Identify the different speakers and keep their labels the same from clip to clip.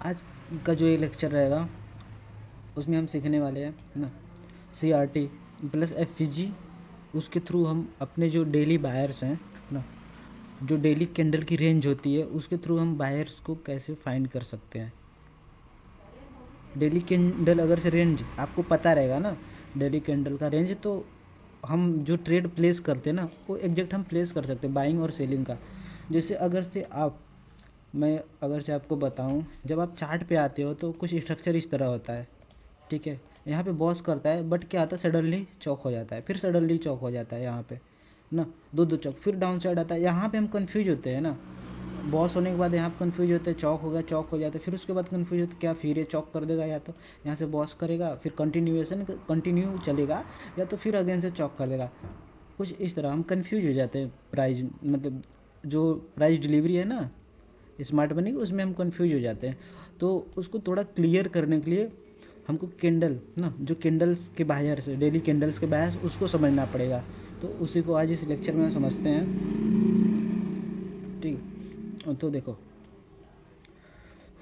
Speaker 1: आज का जो ये लेक्चर रहेगा उसमें हम सीखने वाले हैं ना CRT प्लस FVG। उसके थ्रू हम अपने जो डेली बायर्स हैं ना, जो डेली कैंडल की रेंज होती है उसके थ्रू हम बायर्स को कैसे फाइंड कर सकते हैं। डेली कैंडल अगर से रेंज आपको पता रहेगा ना, डेली कैंडल का रेंज, तो हम जो ट्रेड प्लेस करते हैं ना वो एग्जैक्ट हम प्लेस कर सकते हैं, बाइंग और सेलिंग का। जैसे मैं अगर से आपको बताऊं, जब आप चार्ट पे आते हो तो कुछ स्ट्रक्चर इस तरह होता है, ठीक है। यहाँ पे बॉस करता है बट क्या आता है, सडनली चौक हो जाता है, फिर सडनली चौक हो जाता है यहाँ पे ना, दो चौक, फिर डाउन साइड आता है। यहाँ पे हम कंफ्यूज होते हैं ना, बॉस होने के बाद यहाँ पे कंफ्यूज होते हैं, चौक हो गया, चौक हो जाता है, फिर उसके बाद कंफ्यूज होते क्या फिर ये चौक कर देगा, या तो यहाँ से बॉस करेगा फिर कंटिन्यू चलेगा, या तो फिर अगेन से चौक कर देगा। कुछ इस तरह हम कंफ्यूज हो जाते हैं। प्राइस मतलब जो प्राइस डिलीवरी है ना स्मार्ट मनी की, उसमें हम कंफ्यूज हो जाते हैं। तो उसको थोड़ा क्लियर करने के लिए हमको कैंडल ना, जो कैंडल्स के बाहर से डेली कैंडल्स के बाहर उसको समझना पड़ेगा। तो उसी को आज इस लेक्चर में समझते हैं, ठीक है। तो देखो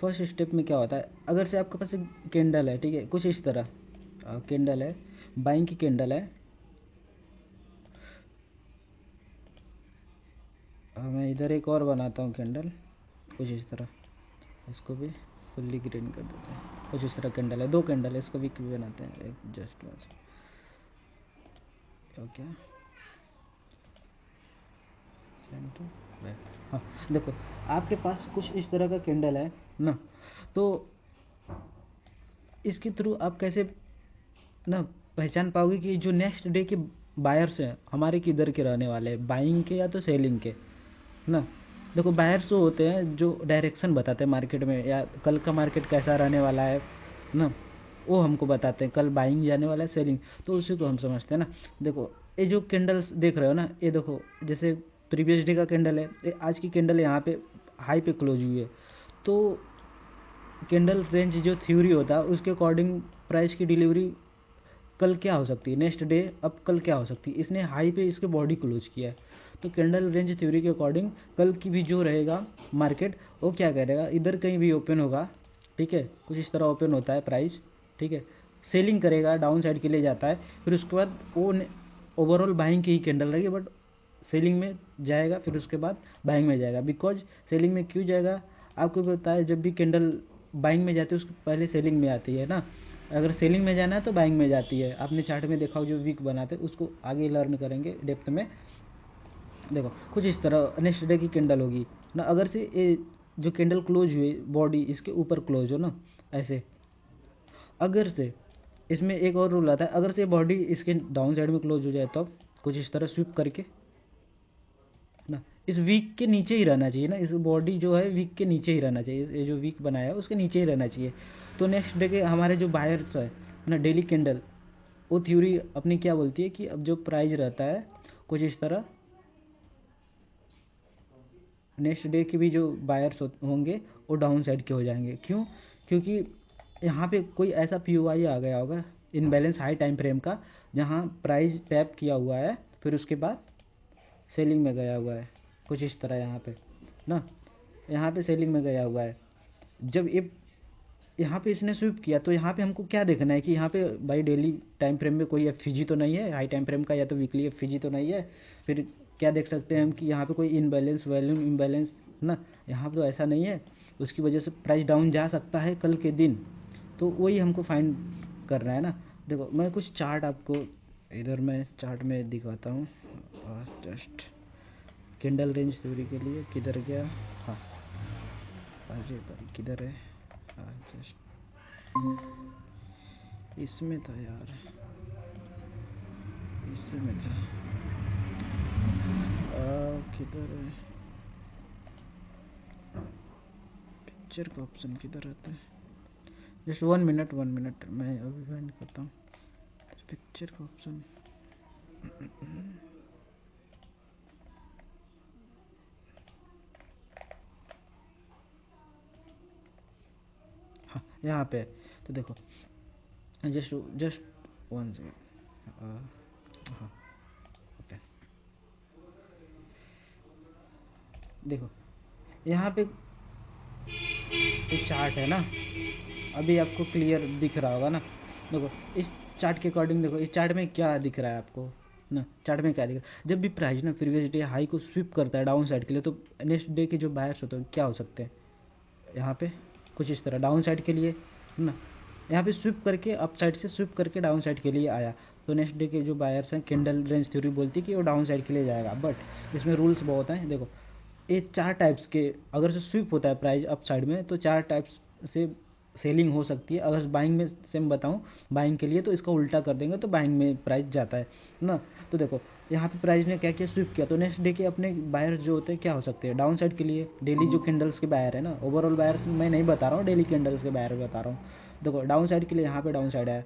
Speaker 1: फर्स्ट स्टेप में क्या होता है, अगर से आपके पास एक कैंडल है, ठीक है, कुछ इस तरह कैंडल है, बाइंग की कैंडल है। मैं इधर एक और बनाता हूँ कैंडल कुछ इस तरह, इसको भी फुल्ली ग्रीन कर देते हैं। कुछ इस तरह कैंडल है, दो कैंडल है, इसको भी बनाते हैं एक जस्ट वंस। ओके हाँ, देखो आपके पास कुछ इस तरह का कैंडल है ना, तो इसके थ्रू आप कैसे ना पहचान पाओगे कि जो नेक्स्ट डे के बायर्स हैं हमारे किधर के रहने वाले हैं, बाइंग के या तो सेलिंग के ना। देखो बायर्स वो होते हैं जो डायरेक्शन बताते हैं मार्केट में, या कल का मार्केट कैसा रहने वाला है ना, वो हमको बताते हैं कल बाइंग जाने वाला है सेलिंग, तो उसी को हम समझते हैं ना। देखो ये जो कैंडल्स देख रहे हो ना, ये देखो जैसे प्रीवियस डे का कैंडल है, ये आज की कैंडल यहाँ पे हाई पे क्लोज हुई है। तो कैंडल रेंज जो थ्योरी होता है उसके अकॉर्डिंग प्राइस की डिलीवरी कल क्या हो सकती है, नेक्स्ट डे अब कल क्या हो सकती है। इसने हाई पे इसके बॉडी क्लोज किया है, तो कैंडल रेंज थ्योरी के अकॉर्डिंग कल की भी जो रहेगा मार्केट, वो क्या करेगा, इधर कहीं भी ओपन होगा, ठीक है, कुछ इस तरह ओपन होता है प्राइस, ठीक है, सेलिंग करेगा, डाउन साइड के लिए जाता है, फिर उसके बाद वो ओवरऑल बाइंग की ही कैंडल रहेगी, बट सेलिंग में जाएगा, फिर उसके बाद बाइंग में जाएगा। बिकॉज सेलिंग में क्यों जाएगा, आपको पता है जब भी कैंडल बाइंग में जाती है उसके पहले सेलिंग में आती है ना। अगर सेलिंग में जाना है तो बाइंग में जाती है। आपने चार्ट में देखा हो जो वीक बनाते हैं, उसको आगे लर्न करेंगे डेप्थ में। देखो कुछ इस तरह नेक्स्ट डे की कैंडल होगी ना, अगर से ये जो कैंडल क्लोज हुई बॉडी इसके ऊपर क्लोज हो ना ऐसे, अगर से इसमें एक और रूल आता है, अगर से बॉडी इसके डाउन साइड में क्लोज हो जाए तो कुछ इस तरह स्वीप करके ना इस वीक के नीचे ही रहना चाहिए ना, इस बॉडी जो है वीक के नीचे ही रहना चाहिए, ये जो वीक बनाया है उसके नीचे ही रहना चाहिए। तो नेक्स्ट डे के हमारे जो बायर्स है ना डेली कैंडल, वो थ्योरी अपनी क्या बोलती है कि अब जो प्राइस रहता है कुछ इस तरह, नेक्स्ट डे के भी जो बायर्स होंगे वो डाउन साइड के हो जाएंगे। क्यों, क्योंकि यहाँ पे कोई ऐसा POI आ गया होगा इनबैलेंस हाई टाइम फ्रेम का, जहाँ प्राइस टैप किया हुआ है फिर उसके बाद सेलिंग में गया हुआ है, कुछ इस तरह यहाँ पे ना, यहाँ पे सेलिंग में गया हुआ है। जब ये यहाँ पे इसने स्वीप किया तो यहाँ पे हमको क्या देखना है कि यहाँ पे भाई डेली टाइम फ्रेम में कोई FVG तो नहीं है हाई टाइम फ्रेम का, या तो वीकली FVG तो नहीं है। फिर क्या देख सकते हैं हम कि यहाँ पे कोई इनबैलेंस वॉल्यूम इम्बैलेंस ना, यहाँ पे तो ऐसा नहीं है, उसकी वजह से प्राइस डाउन जा सकता है कल के दिन। तो वही हमको फाइंड करना है ना। देखो मैं कुछ चार्ट आपको इधर मैं चार्ट में दिखाता हूँ, जस्ट कैंडल रेंज थ्योरी के लिए किधर गया, हाँ अरे भाई किधर है, हाँ जस्ट इसमें था यार, इसमें था, किधर है पिक्चर का ऑप्शन, किधर आता है, जस्ट 1 मिनट 1 मिनट मैं अभी फाइंड करता हूँ पिक्चर का ऑप्शन। हाँ यहाँ पे है। तो देखो जस्ट जस्ट 1 सेकेंड, हाँ ओके, देखो यहाँ पे ये चार्ट है ना, अभी आपको क्लियर दिख रहा होगा ना। देखो इस चार्ट के अकॉर्डिंग, देखो इस चार्ट में क्या दिख रहा है आपको ना, चार्ट में क्या दिख रहा है। जब भी प्राइस ना प्रीवियस डे हाई को स्विप करता है डाउन साइड के लिए, तो नेक्स्ट डे के जो बायर्स होते हैं क्या हो सकते हैं, यहाँ पे कुछ इस तरह डाउन साइड के लिए ना, यहाँ पे स्विप करके अप साइड से स्विप करके डाउन साइड के लिए आया, तो नेक्स्ट डे के जो बायर्स हैं, कैंडल रेंज थ्योरी बोलती है कि वो डाउन साइड के लिए जाएगा। बट इसमें रूल्स बहुत हैं। देखो ये 4 टाइप्स के, अगर से स्विप होता है प्राइस अप साइड में, तो 4 टाइप्स से सेलिंग हो सकती है। अगर बाइंग में सेम बताऊं, बाइंग के लिए तो इसका उल्टा कर देंगे तो बाइंग में प्राइस जाता है ना। तो देखो यहाँ पे प्राइस ने क्या किया, स्विप किया, तो नेक्स्ट डे के अपने बायर्स जो होते हैं क्या हो सकते हैं, डाउन साइड के लिए डेली जो कैंडल्स के बायर है ना, ओवरऑल बायर्स मैं नहीं बता रहा हूँ, डेली कैंडल्स के बायर बता रहा हूँ। देखो डाउन साइड के लिए यहाँ पे डाउन साइड है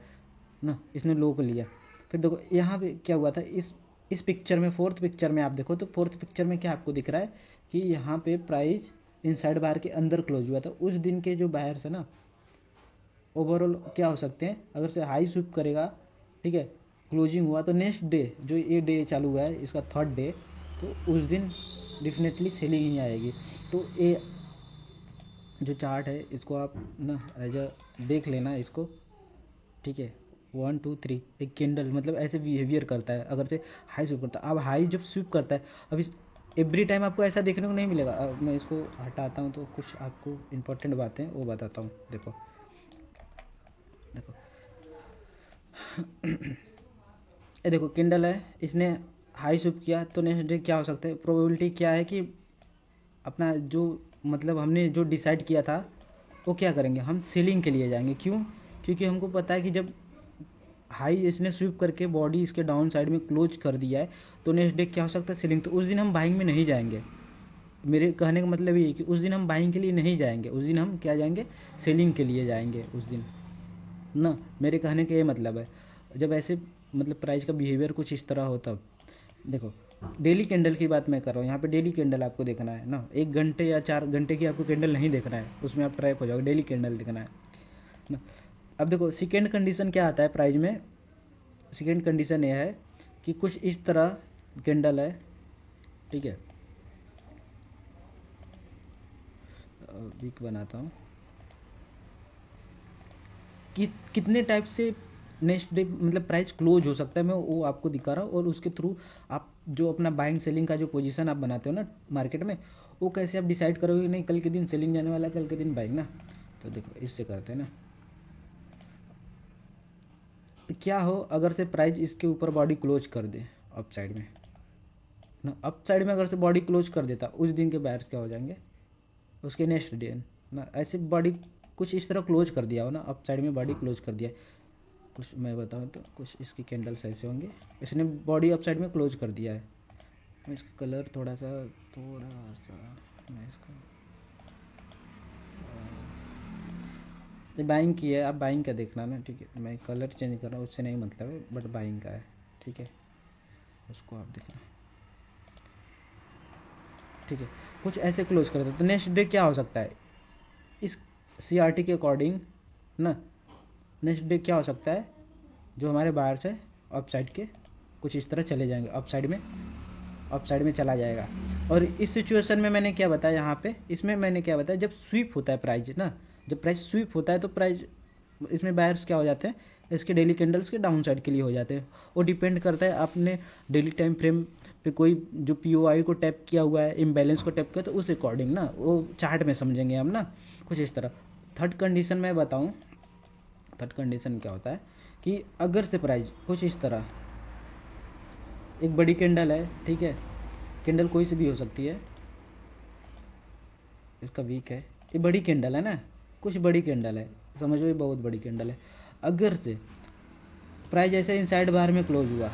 Speaker 1: ना, इसने लो को लिया। फिर देखो यहाँ पे क्या हुआ था, इस पिक्चर में, फोर्थ पिक्चर में आप देखो तो फोर्थ पिक्चर में क्या आपको दिख रहा है कि यहाँ पे प्राइस इनसाइड बार के अंदर क्लोज हुआ था। उस दिन के जो बायर्स है ना, ओवरऑल क्या हो सकते हैं, अगर से हाई स्विप करेगा, ठीक है, क्लोजिंग हुआ, तो नेक्स्ट डे जो ये डे चालू हुआ है इसका थर्ड डे, तो उस दिन डेफिनेटली सेलिंग ही आएगी। तो ये जो चार्ट है इसको आप ना एज अ देख लेना इसको, ठीक है। 1 2 3 एक कैंडल मतलब ऐसे बिहेवियर करता है अगर से हाई स्विप करता है। अब हाई जब स्विप करता है, अभी एवरी टाइम आपको ऐसा देखने को नहीं मिलेगा। अब मैं इसको हटाता हूँ तो कुछ आपको इंपॉर्टेंट बातें वो बताता हूँ। देखो देखो ये देखो कैंडल है, इसने हाई स्विप किया, तो नेक्स्ट डे क्या हो सकता है, प्रोबेबिलिटी क्या है कि अपना जो मतलब हमने जो डिसाइड किया था वो क्या करेंगे, हम सेलिंग के लिए जाएंगे। क्यों, क्योंकि हमको पता है कि जब हाई इसने स्वीप करके बॉडी इसके डाउन साइड में क्लोज कर दिया है, तो नेक्स्ट डे क्या हो सकता है, सेलिंग। तो उस दिन हम बाइंग में नहीं जाएंगे। मेरे कहने का मतलब ये है कि उस दिन हम बाइंग के लिए नहीं जाएंगे, उस दिन हम क्या जाएंगे, सेलिंग के लिए जाएंगे उस दिन ना। मेरे कहने का ये मतलब है, जब ऐसे मतलब प्राइस का बिहेवियर कुछ इस तरह हो तब देखो। डेली कैंडल की बात मैं कर रहा हूँ, यहाँ पे डेली कैंडल आपको देखना है ना, 1 घंटे या 4 घंटे की आपको कैंडल नहीं देखना है, उसमें आप ट्रैप हो जाओगे, डेली कैंडल देखना है ना। अब देखो सेकेंड कंडीशन क्या आता है प्राइस में, सेकेंड कंडीशन ये है कि कुछ इस तरह कैंडल है, ठीक है। वीक बनाता हूँ कि कितने टाइप से नेक्स्ट डे मतलब प्राइस क्लोज हो सकता है, मैं वो आपको दिखा रहा हूँ। और उसके थ्रू आप जो अपना बाइंग सेलिंग का जो पोजीशन आप बनाते हो ना मार्केट में, वो कैसे आप डिसाइड करोगे नहीं कल के दिन सेलिंग जाने वाला है, कल के दिन बाइंग ना। तो देखो इससे करते हैं ना, क्या हो अगर से प्राइस इसके ऊपर बॉडी क्लोज कर दे अप साइड में ना, अप साइड में अगर से बॉडी क्लोज कर देता, उस दिन के बायर्स क्या हो जाएंगे, उसके नेक्स्ट डे ना ऐसे बॉडी कुछ इस तरह क्लोज कर दिया हो ना, अप साइड में बॉडी क्लोज कर दिया है। कुछ मैं बताऊँ तो कुछ इसकी कैंडल्स ऐसे होंगे, इसने बॉडी अप साइड में क्लोज कर दिया है। मैं इसका कलर थोड़ा सा मैं इसका ये बाइंग की है, आप बाइंग का देखना ना, ठीक है। मैं कलर चेंज कर रहा हूँ, उससे नहीं मतलब है, बट बाइंग का है, ठीक है, उसको आप देखना, ठीक है। कुछ ऐसे क्लोज कर दो, तो नेक्स्ट डे क्या हो सकता है इस सीआरटी के अकॉर्डिंग ना, नेक्स्ट डे क्या हो सकता है, जो हमारे बायर्स है अप साइड के कुछ इस तरह चले जाएंगे, अप साइड में चला जाएगा। और इस सिचुएशन में मैंने क्या बताया यहाँ पे, इसमें मैंने क्या बताया, जब स्वीप होता है प्राइस ना, जब प्राइस स्वीप होता है तो प्राइस इसमें बायर्स क्या हो जाते हैं, इसके डेली कैंडल्स के डाउन साइड के लिए हो जाते हैं। वो डिपेंड करता है आपने डेली टाइम फ्रेम पे कोई जो पीओआई को टैप किया हुआ है, इम्बैलेंस को टैप किया, तो उस अकॉर्डिंग ना वो चार्ट में समझेंगे हम ना, कुछ इस तरह। थर्ड कंडीशन मैं बताऊँ, थर्ड कंडीशन क्या होता है कि अगर से प्राइस कुछ इस तरह, एक बड़ी कैंडल है, ठीक है, कैंडल कोई सी भी हो सकती है, इसका वीक है, ये बड़ी कैंडल है ना, कुछ बड़ी कैंडल है, समझो ये बहुत बड़ी कैंडल है। अगर से प्राइस ऐसे इनसाइड बार में क्लोज हुआ,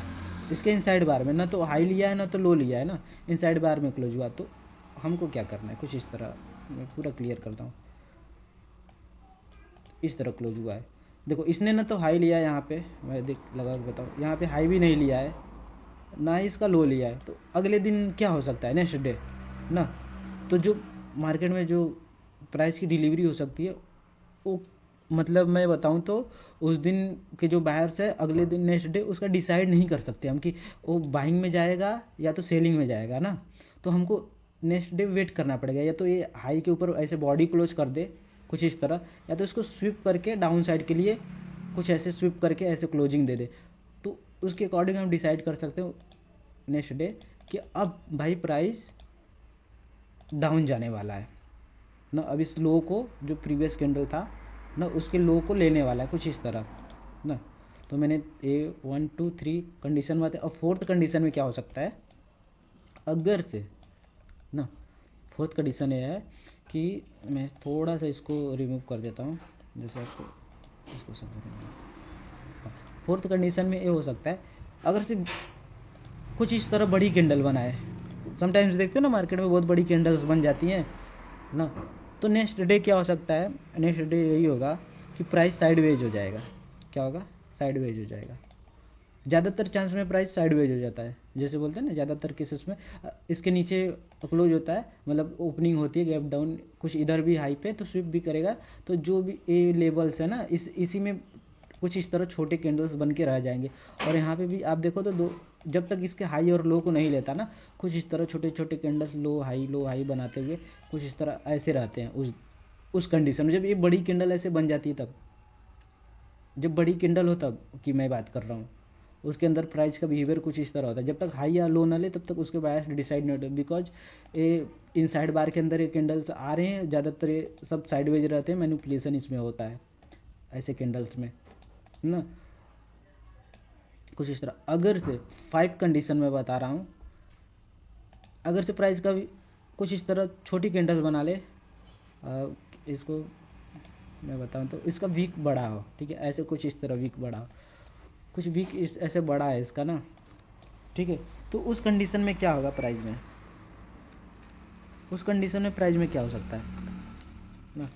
Speaker 1: इसके इनसाइड बार में ना तो हाई लिया है ना तो लो लिया है ना, इनसाइड बार में क्लोज हुआ, तो हमको क्या करना है, कुछ इस तरह मैं पूरा क्लियर करता हूँ। इस तरह क्लोज हुआ है, देखो इसने ना तो हाई लिया है, यहाँ पे मैं देख लगा के बताऊँ, यहाँ पे हाई भी नहीं लिया है ना ही इसका लो लिया है, तो अगले दिन क्या हो सकता है, नेक्स्ट डे ना, तो जो मार्केट में जो प्राइस की डिलीवरी हो सकती है वो मतलब मैं बताऊं तो उस दिन के जो बायर्स है अगले दिन नेक्स्ट डे उसका डिसाइड नहीं कर सकते हम कि वो बाइंग में जाएगा या तो सेलिंग में जाएगा ना। तो हमको नेक्स्ट डे वेट करना पड़ेगा, या तो ये हाई के ऊपर ऐसे बॉडी क्लोज कर दे कुछ इस तरह, या तो इसको स्विप करके डाउन साइड के लिए कुछ ऐसे स्विप करके ऐसे क्लोजिंग दे दे, तो उसके अकॉर्डिंग हम डिसाइड कर सकते हो नेक्स्ट डे कि अब भाई प्राइस डाउन जाने वाला है ना, अब इस लो को जो प्रीवियस कैंडल था ना उसके लो को लेने वाला है, कुछ इस तरह ना। तो मैंने ए 1 2 3 कंडीशन में, अब फोर्थ कंडीशन में क्या हो सकता है, अगर से ना, फोर्थ कंडीशन ये है कि मैं थोड़ा सा इसको रिमूव कर देता हूँ जैसे आपको इसको समझ। फोर्थ कंडीशन में ये हो सकता है अगर से कुछ इस तरह बड़ी कैंडल बनाए, समटाइम्स देखते हो ना मार्केट में बहुत बड़ी कैंडल्स बन जाती हैं ना, तो नेक्स्ट डे क्या हो सकता है, नेक्स्ट डे यही होगा कि प्राइस साइडवेज हो जाएगा। क्या होगा, साइडवेज हो जाएगा। ज़्यादातर चांस में प्राइस साइडवेज हो जाता है, जैसे बोलते हैं ना ज़्यादातर केसेस में इसके नीचे क्लोज होता है, मतलब ओपनिंग होती है गैप डाउन, कुछ इधर भी हाई पे तो स्विप भी करेगा, तो जो भी ए लेवल्स है ना इसी में कुछ इस तरह छोटे कैंडल्स बन के रह जाएंगे। और यहाँ पे भी आप देखो तो दो, जब तक इसके हाई और लो को नहीं लेता ना, कुछ इस तरह छोटे छोटे कैंडल्स लो हाई बनाते हुए कुछ इस तरह ऐसे रहते हैं उस कंडीशन में, जब ये बड़ी कैंडल ऐसे बन जाती है तब, जब बड़ी कैंडल हो तब की मैं बात कर रहा हूँ, उसके अंदर प्राइस का बिहेवियर कुछ इस तरह होता है। जब तक हाई या लो ना ले तब तक उसके बायस डिसाइड नहीं होते, बिकॉज ये इन साइड बार के अंदर ये कैंडल्स आ रहे हैं, ज़्यादातर ये सब साइडवेज रहते हैं, मैनिपुलेशन इसमें होता है ऐसे कैंडल्स में ना, कुछ इस तरह। अगर से 5 कंडीशन में बता रहा हूँ, अगर से प्राइस का भी कुछ इस तरह छोटी कैंडल बना ले, इसको मैं बताऊँ तो इसका वीक बड़ा हो, ठीक है, ऐसे कुछ इस तरह वीक बड़ा हो, कुछ वीक इस ऐसे बड़ा है इसका ना, ठीक है। तो उस कंडीशन में क्या होगा प्राइस में, उस कंडीशन में प्राइस में क्या हो सकता है ना,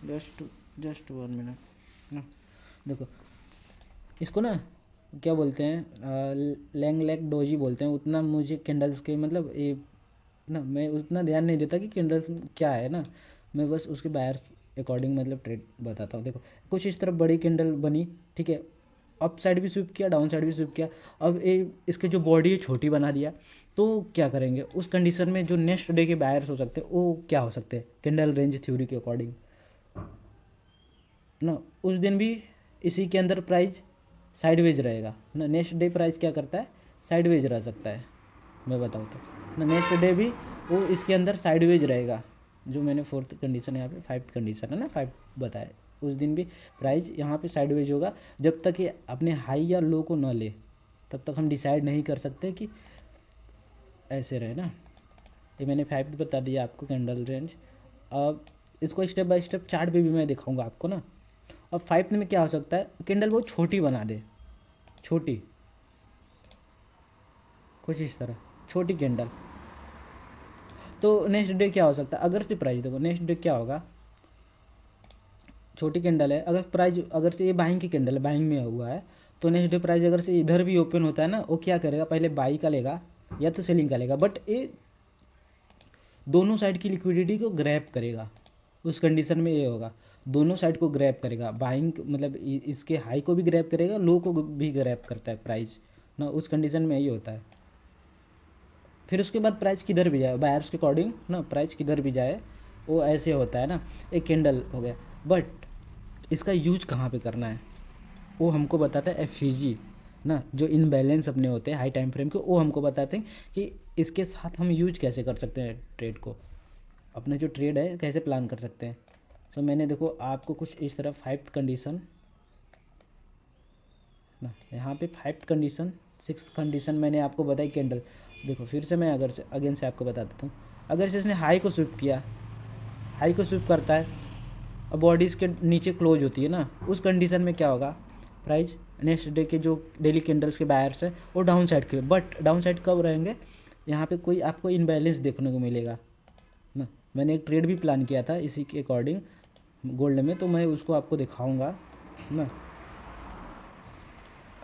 Speaker 1: जस्ट 1 मिनट ना, देखो इसको ना क्या बोलते हैं, लैंग लैग डोजी बोलते हैं। उतना मुझे कैंडल्स के मतलब ये ना मैं उतना ध्यान नहीं देता कि कैंडल्स क्या है ना, मैं बस उसके बायर्स अकॉर्डिंग मतलब ट्रेड बताता हूँ। देखो कुछ इस तरह बड़ी कैंडल बनी, ठीक है, अप साइड भी स्विप किया, डाउन साइड भी स्विप किया, अब ये इसके जो बॉडी है छोटी बना दिया, तो क्या करेंगे उस कंडीशन में, जो नेक्स्ट डे के बायर्स हो सकते हैं वो क्या हो सकते हैं कैंडल रेंज थ्योरी के अकॉर्डिंग ना, उस दिन भी इसी के अंदर प्राइस साइडवेज रहेगा ना, नेक्स्ट डे प्राइस क्या करता है, साइडवेज रह सकता है, मैं बताऊँ तो ना, नेक्स्ट डे भी वो इसके अंदर साइडवेज रहेगा, जो मैंने फोर्थ कंडीशन यहाँ पे 5th कंडीशन है ना 5 बताया, उस दिन भी प्राइस यहाँ पे साइडवेज होगा। जब तक ये अपने हाई या लो को न ले तब तक हम डिसाइड नहीं कर सकते कि ऐसे रहे ना। ये मैंने 5 बता दिया आपको कैंडल रेंज। अब इसको स्टेप बाय स्टेप चार्ट पे भी मैं दिखाऊंगा आपको ना। अब 5 में क्या हो सकता है, कैंडल बहुत छोटी बना दे, छोटी कुछ इस तरह छोटी कैंडल, तो नेक्स्ट डे क्या हो सकता है, अगर से प्राइस देखो नेक्स्ट डे क्या होगा, छोटी कैंडल है, अगर प्राइस अगर से ये बाइंग की कैंडल है, बाइंग में हुआ है, तो नेक्स्ट डे प्राइस अगर से इधर भी ओपन होता है ना, वो क्या करेगा, पहले बाई का लेगा या तो सेलिंग का लेगा, बट ये दोनों साइड की लिक्विडिटी को ग्रैब करेगा। उस कंडीशन में ये होगा, दोनों साइड को ग्रैब करेगा, बाइंग मतलब इसके हाई को भी ग्रैब करेगा, लो को भी ग्रैब करता है प्राइस ना, उस कंडीशन में यही होता है। फिर उसके बाद प्राइस किधर भी जाए, बायर्स के अकॉर्डिंग ना प्राइस किधर भी जाए वो ऐसे होता है ना, एक कैंडल हो गया। बट इसका यूज कहाँ पे करना है वो हमको बताता है एफईजी ना, जो इनबैलेंस अपने होते हैं हाई टाइम फ्रेम के, वो हमको बताते हैं कि इसके साथ हम यूज कैसे कर सकते हैं ट्रेड को, अपना जो ट्रेड है कैसे प्लान कर सकते हैं। तो मैंने देखो आपको कुछ इस तरह 5th कंडीशन ना, यहाँ पे 5th कंडीशन 6th कंडीशन मैंने आपको बताई कैंडल। देखो फिर से मैं अगर से अगेन से आपको बता देता हूँ, अगर से इसने हाई को स्विप किया, हाई को स्विप करता है और बॉडी इसके नीचे क्लोज होती है ना, उस कंडीशन में क्या होगा, प्राइस नेक्स्ट डे के जो डेली कैंडल्स के बायर्स हैं वो डाउन साइड के, बट डाउन साइड कब रहेंगे, यहाँ पे कोई आपको इनबैलेंस देखने को मिलेगा ना। मैंने एक ट्रेड भी प्लान किया था इसी के अकॉर्डिंग गोल्ड में, तो मैं उसको आपको दिखाऊंगा ना।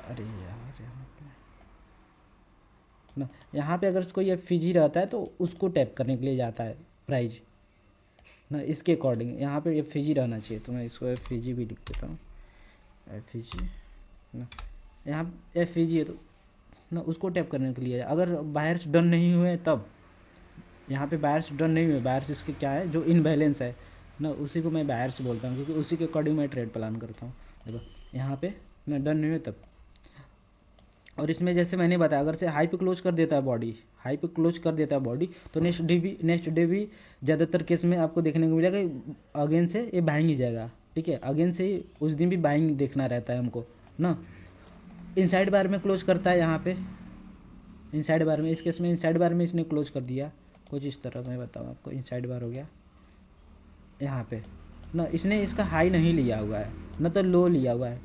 Speaker 1: अरे यार यहाँ पे अगर कोई एफईजी रहता है तो उसको टैप करने के लिए जाता है प्राइस ना, इसके अकॉर्डिंग यहाँ पे एफईजी रहना चाहिए, तो मैं इसको एफईजी भी लिख देता हूँ, एफईजी ना, यहाँ एफईजी है तो ना उसको टैप करने के लिए, अगर बायर्स डन नहीं हुए तब, यहाँ पे बायर्स डन नहीं हुए, बायर्स इसके क्या है जो इनबैलेंस है ना, उसी को मैं बायर्स बोलता हूँ, क्योंकि उसी के अकॉर्डिंग मैं ट्रेड प्लान करता हूँ। देखो यहाँ पे ना डन नहीं हुए तब, और इसमें जैसे मैंने बताया, अगर से हाई पे क्लोज कर देता है बॉडी, हाई पे क्लोज कर देता है बॉडी, तो नेक्स्ट डे भी ज़्यादातर केस में आपको देखने को मिलेगा अगेन से ये बाइंग ही जाएगा। ठीक है, अगेन से ही उस दिन भी बाइंग देखना रहता है हमको ना। इनसाइड बार में क्लोज करता है यहाँ पे, इनसाइड बार में, इस केस में इनसाइड बार में इसने क्लोज कर दिया कुछ इस तरह, मैं बताऊँ आपको, इनसाइड बार हो गया यहाँ पे ना, इसने इसका हाई नहीं लिया हुआ है ना, तो लो लिया हुआ है।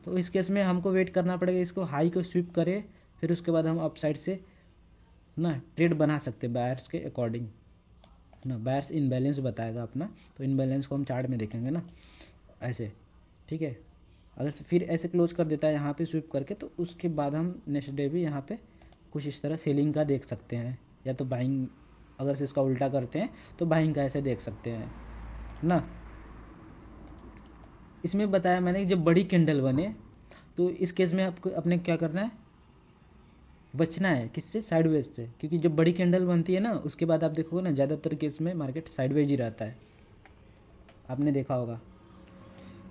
Speaker 1: तो इस केस में हमको वेट करना पड़ेगा, इसको हाई को स्वीप करे, फिर उसके बाद हम अपसाइड से ना ट्रेड बना सकते हैं बायर्स के अकॉर्डिंग ना। बायर्स इनबैलेंस बताएगा अपना, तो इनबैलेंस को हम चार्ट में देखेंगे ना ऐसे। ठीक है, अगर फिर ऐसे क्लोज कर देता है यहाँ पे स्वीप करके, तो उसके बाद हम नेक्स्ट डे भी यहाँ पे कुछ इस तरह सेलिंग का देख सकते हैं, या तो बाइंग, अगर से इसका उल्टा करते हैं तो बाइंग का ऐसे देख सकते हैं ना। इसमें बताया मैंने जब बड़ी कैंडल बने, तो इस केस में आपको अपने क्या करना है, बचना है किससे, साइडवेज से, क्योंकि जब बड़ी कैंडल बनती है ना, उसके बाद आप देखोगे ना ज़्यादातर केस में मार्केट साइडवेज ही रहता है, आपने देखा होगा।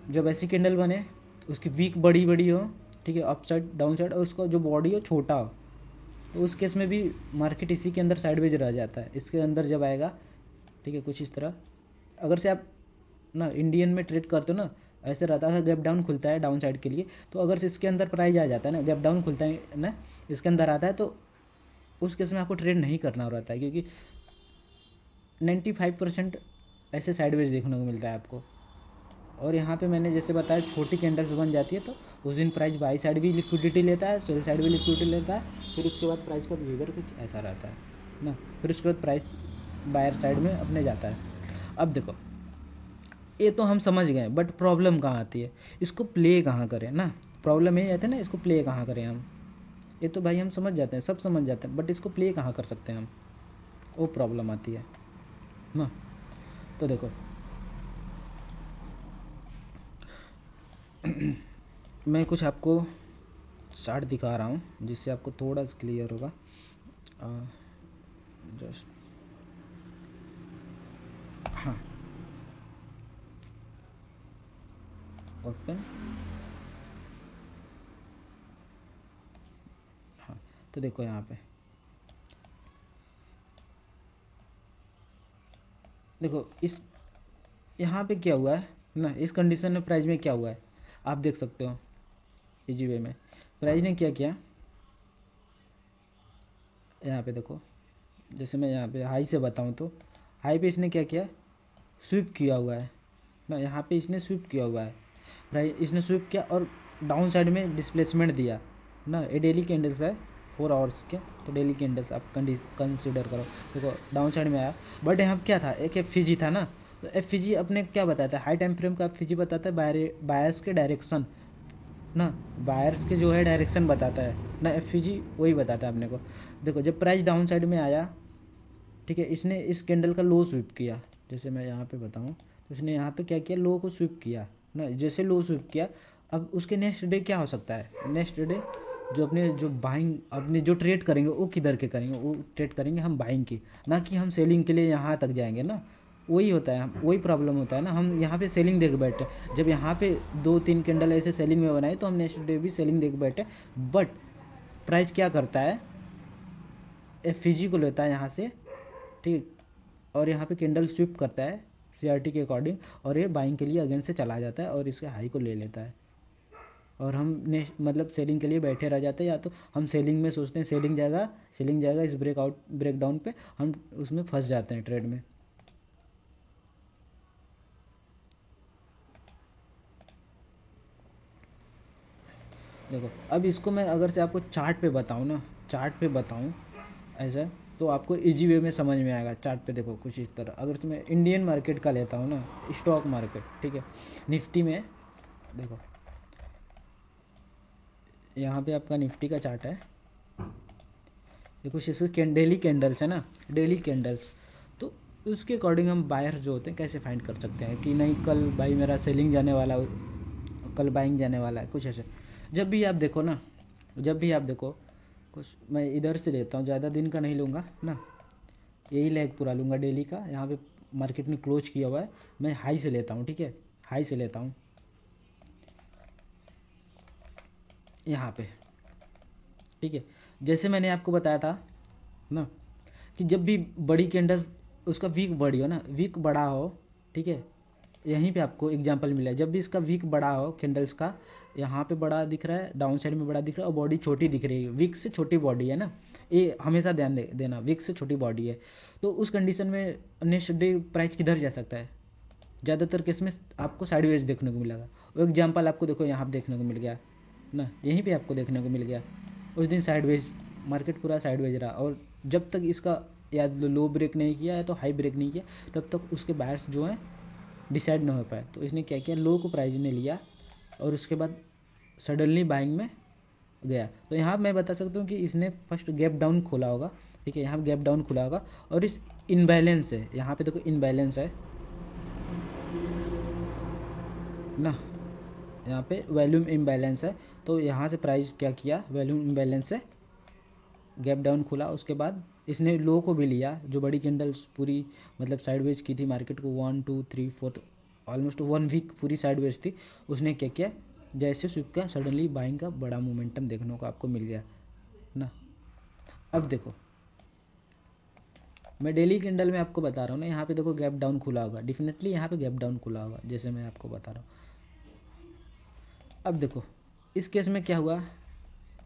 Speaker 1: जब ऐसी कैंडल बने, उसकी वीक बड़ी बड़ी हो, ठीक है, अप साइड डाउन साइड, और उसका जो बॉडी हो छोटा हो, तो उस केस में भी मार्केट इसी के अंदर साइडवेज रह जाता है। इसके अंदर जब आएगा, ठीक है, कुछ इस तरह, अगर से आप ना इंडियन में ट्रेड करते हो ना, ऐसे रहता है, गैप डाउन खुलता है डाउन साइड के लिए, तो अगर से इसके अंदर प्राइस आ जाता है ना, गैप डाउन खुलता है ना, इसके अंदर आता है, तो उस केस में आपको ट्रेड नहीं करना रहता है, क्योंकि 95% ऐसे साइडवेज देखने को मिलता है आपको। और यहाँ पे मैंने जैसे बताया छोटी कैंडल्स बन जाती है, तो उस दिन प्राइस बाई साइड भी लिक्विडिटी लेता है, सेल साइड भी लिक्विडिटी लेता है, फिर उसके बाद प्राइस का बिहेवियर कुछ ऐसा रहता है ना, फिर उसके बाद प्राइस बायर साइड में अपने जाता है। अब देखो, ये तो हम समझ गए, बट प्रॉब्लम कहाँ आती है, इसको प्ले कहाँ करें ना। प्रॉब्लम ये आती है ना, इसको प्ले कहाँ करें हम, ये तो भाई हम समझ जाते हैं, सब समझ जाते हैं, बट इसको प्ले कहाँ कर सकते हैं हम, वो प्रॉब्लम आती है ना। तो देखो मैं कुछ आपको चार्ट दिखा रहा हूँ, जिससे आपको थोड़ा सा क्लियर होगा। जस्ट हाँ, ओपन, हाँ, तो देखो यहाँ पे, देखो इस यहाँ पे क्या हुआ है ना, इस कंडीशन में प्राइस में क्या हुआ है आप देख सकते हो। इजी वे में प्राइस ने क्या किया, यहाँ पे देखो, जैसे मैं यहाँ पे हाई से बताऊँ, तो हाई पे इसने क्या किया, स्वीप किया हुआ है ना, यहाँ पे इसने स्वीप किया हुआ है, प्राइस इसने स्वीप किया और डाउन साइड में डिस्प्लेसमेंट दिया ना। ये डेली कैंडल्स है 4 आवर्स के, तो डेली कैंडल्स आप कंसिडर करो। देखो डाउन साइड में आया, बट यहाँ क्या था, एक एफ था ना, तो एफ अपने क्या बताता है, हाई टाइम फ्रेम का एफ बताता है बायर्स के डायरेक्शन ना, बायर्स के जो है डायरेक्शन बताता है ना, एफ वही बताता है अपने को। देखो जब प्राइस डाउन साइड में आया, ठीक है, इसने इस कैंडल का लो स्वीप किया, जैसे मैं यहाँ पे बताऊँ, तो इसने यहाँ पे क्या किया, लो को स्वीप किया ना, जैसे लो स्वीप किया, अब उसके नेक्स्ट डे क्या हो सकता है, नेक्स्ट डे जो बाइंग अपने जो ट्रेड करेंगे वो किधर के करेंगे, वो ट्रेड करेंगे हम बाइंग की, ना कि हम सेलिंग के लिए यहाँ तक जाएंगे ना। वही होता है, वही प्रॉब्लम होता है ना, हम यहाँ पे सेलिंग देख बैठे, जब यहाँ पे 2-3 कैंडल ऐसे सेलिंग में बनाए, तो हम नेक्स्ट डे भी सेलिंग देख बैठे, बट प्राइस क्या करता है, एफ को लेता है यहाँ से, ठीक, और यहाँ पे कैंडल स्विप करता है सीआरटी के अकॉर्डिंग, और ये बाइंग के लिए अगेन से चला जाता है और इसके हाई को ले लेता है, और हम मतलब सेलिंग के लिए बैठे रह जाते हैं, या तो हम सेलिंग में सोचते हैं सेलिंग जाएगा इस ब्रेकडाउन पे, हम उसमें फंस जाते हैं ट्रेड में। देखो अब इसको मैं अगर से आपको चार्ट पे बताऊँ ना, चार्ट पे बताऊँ ऐसा, तो आपको इजी वे में समझ में आएगा। चार्ट पे देखो कुछ इस तरह, अगर मैं इंडियन मार्केट का लेता हूँ ना, स्टॉक मार्केट, ठीक है, निफ्टी में देखो, यहाँ पे आपका निफ्टी का चार्ट है, ये कुछ इसके डेली कैंडल्स है ना, डेली कैंडल्स, तो उसके अकॉर्डिंग हम बायर जो होते हैं कैसे फाइंड कर सकते हैं कि नहीं कल भाई मेरा सेलिंग जाने वाला, कल बाइंग जाने वाला है, कुछ ऐसे। जब भी आप देखो ना, जब भी आप देखो, कुछ मैं इधर से लेता हूँ, ज़्यादा दिन का नहीं लूँगा ना, यही लेग पूरा लूँगा डेली का, यहाँ पे मार्केट ने क्लोज किया हुआ है, मैं हाई से लेता हूँ, ठीक है, हाई से लेता हूँ यहाँ पे, ठीक है। जैसे मैंने आपको बताया था ना कि जब भी बड़ी कैंडल उसका वीक बड़ी हो ना, वीक बड़ा हो, ठीक है, यहीं पे आपको एग्जांपल मिला है, जब भी इसका वीक बड़ा हो कैंडल्स का, यहाँ पे बड़ा दिख रहा है, डाउन साइड में बड़ा दिख रहा है और बॉडी छोटी दिख रही है, वीक से छोटी बॉडी है ना, ये हमेशा ध्यान देना, वीक से छोटी बॉडी है। तो उस कंडीशन में नेक्स्ट डे प्राइस किधर जा सकता है, ज़्यादातर केस में आपको साइडवेज देखने को मिलेगा। वो एग्जाम्पल आपको देखो यहाँ पे देखने को मिल गया ना, यहीं पे आपको देखने को मिल गया, उस दिन साइडवेज मार्केट पूरा साइडवेज रहा, और जब तक इसका या लो ब्रेक नहीं किया या तो हाई ब्रेक नहीं किया, तब तक उसके बायर्स जो हैं डिसाइड ना हो पाए। तो इसने क्या किया, लो को प्राइस ने लिया और उसके बाद सडनली बाइंग में गया। तो यहाँ मैं बता सकता हूँ कि इसने फर्स्ट गैप डाउन खोला होगा, ठीक है, यहाँ गैप डाउन खुला होगा और इस इनबैलेंस है, यहाँ पे देखो इनबैलेंस है ना, यहाँ पे वॉल्यूम इम्बैलेंस है, तो यहाँ से प्राइस क्या किया, वॉल्यूम इम्बैलेंस से गैप डाउन खुला, उसके बाद इसने लो को भी लिया, जो बड़ी कैंडल्स पूरी मतलब साइडवेज की थी मार्केट को 1 2 3 4 ऑलमोस्ट 1 वीक पूरी साइडवेज थी, उसने क्या किया, जैसे स्विप का सडनली बाइंग का बड़ा मोमेंटम देखने को आपको मिल गया ना। अब देखो मैं डेली कैंडल में आपको बता रहा हूँ ना, यहाँ पे देखो गैप डाउन खुला होगा, डेफिनेटली यहाँ पे गैप डाउन खुला होगा, जैसे मैं आपको बता रहा हूँ। अब देखो इस केस में क्या हुआ,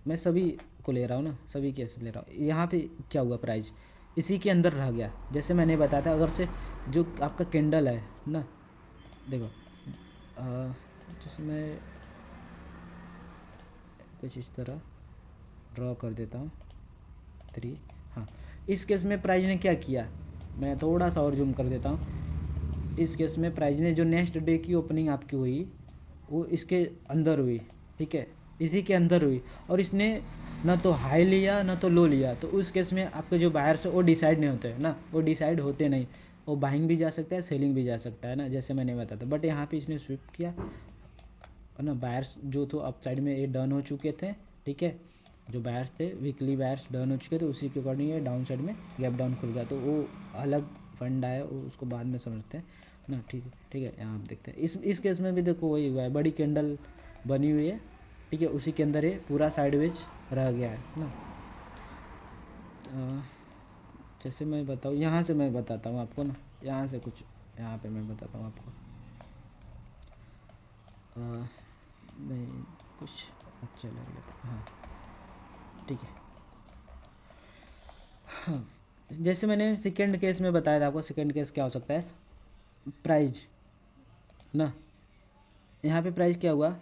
Speaker 1: मैं सभी को ले रहा हूँ ना, सभी केस ले रहा हूँ, यहाँ पे क्या हुआ, प्राइस इसी के अंदर रह गया, जैसे मैंने बताया था, अगर से जो आपका कैंडल है ना, देखो जिसमें कुछ इस तरह ड्रॉ कर देता हूँ 3, हाँ, इस केस में प्राइस ने क्या किया, मैं थोड़ा सा और जूम कर देता हूँ। इस केस में प्राइस ने जो नेक्स्ट डे की ओपनिंग आपकी हुई वो इसके अंदर हुई, ठीक है, इसी के अंदर हुई, और इसने ना तो हाई लिया ना तो लो लिया, तो उस केस में आपके जो बायर्स है वो डिसाइड नहीं होते हैं ना, वो डिसाइड होते नहीं, वो बाइंग भी जा सकता है, सेलिंग भी जा सकता है ना, जैसे मैंने बताया था। बट यहाँ पे इसने स्विप किया है ना, बायर्स जो तो अप साइड में ये डन हो चुके थे, ठीक है, जो बायर्स थे वीकली बायर्स डन हो चुके थे, उसी के अकॉर्डिंग ये डाउन साइड में गैप डाउन खुल गया, तो वो अलग फंड आया, वो उसको बाद में समझते हैं ना, ठीक है, ठीक है। यहाँ आप देखते हैं इस केस में भी देखो वही हुआ है, बड़ी कैंडल बनी हुई है, ठीक है, उसी के अंदर ये पूरा साइडवेज रह गया है ना। जैसे मैं बताऊँ, यहाँ से मैं बताता हूँ आपको ना, यहाँ से कुछ यहाँ पे मैं बताता हूँ आपको, नहीं कुछ अच्छा लग लेता, हाँ ठीक है। हाँ, जैसे मैंने सेकेंड केस में बताया था आपको, सेकेंड केस क्या हो सकता है, प्राइज ना, यहाँ पे प्राइस क्या हुआ,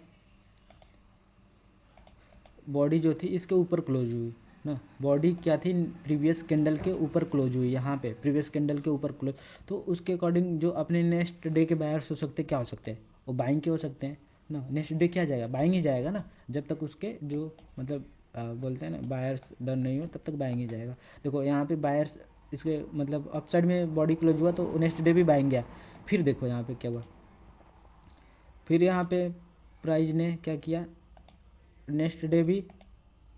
Speaker 1: बॉडी जो थी इसके ऊपर क्लोज हुई ना, बॉडी क्या थी, प्रीवियस कैंडल के ऊपर क्लोज हुई, यहाँ पे प्रीवियस कैंडल के ऊपर क्लोज, तो उसके अकॉर्डिंग जो अपने नेक्स्ट डे के बायर्स हो सकते हैं, क्या हो सकते हैं, वो बाइंग के हो सकते हैं ना, नेक्स्ट डे क्या जाएगा, बाइंग ही जाएगा ना, जब तक उसके जो मतलब बोलते हैं ना बायर्स डन नहीं हो तब तक बाइंग ही जाएगा। देखो यहाँ पे बायर्स इसके मतलब अपसाइड में बॉडी क्लोज हुआ तो नेक्स्ट डे भी बाइंग गया, फिर देखो यहाँ पे क्या हुआ, फिर यहाँ पे प्राइस ने क्या किया, नेक्स्ट डे भी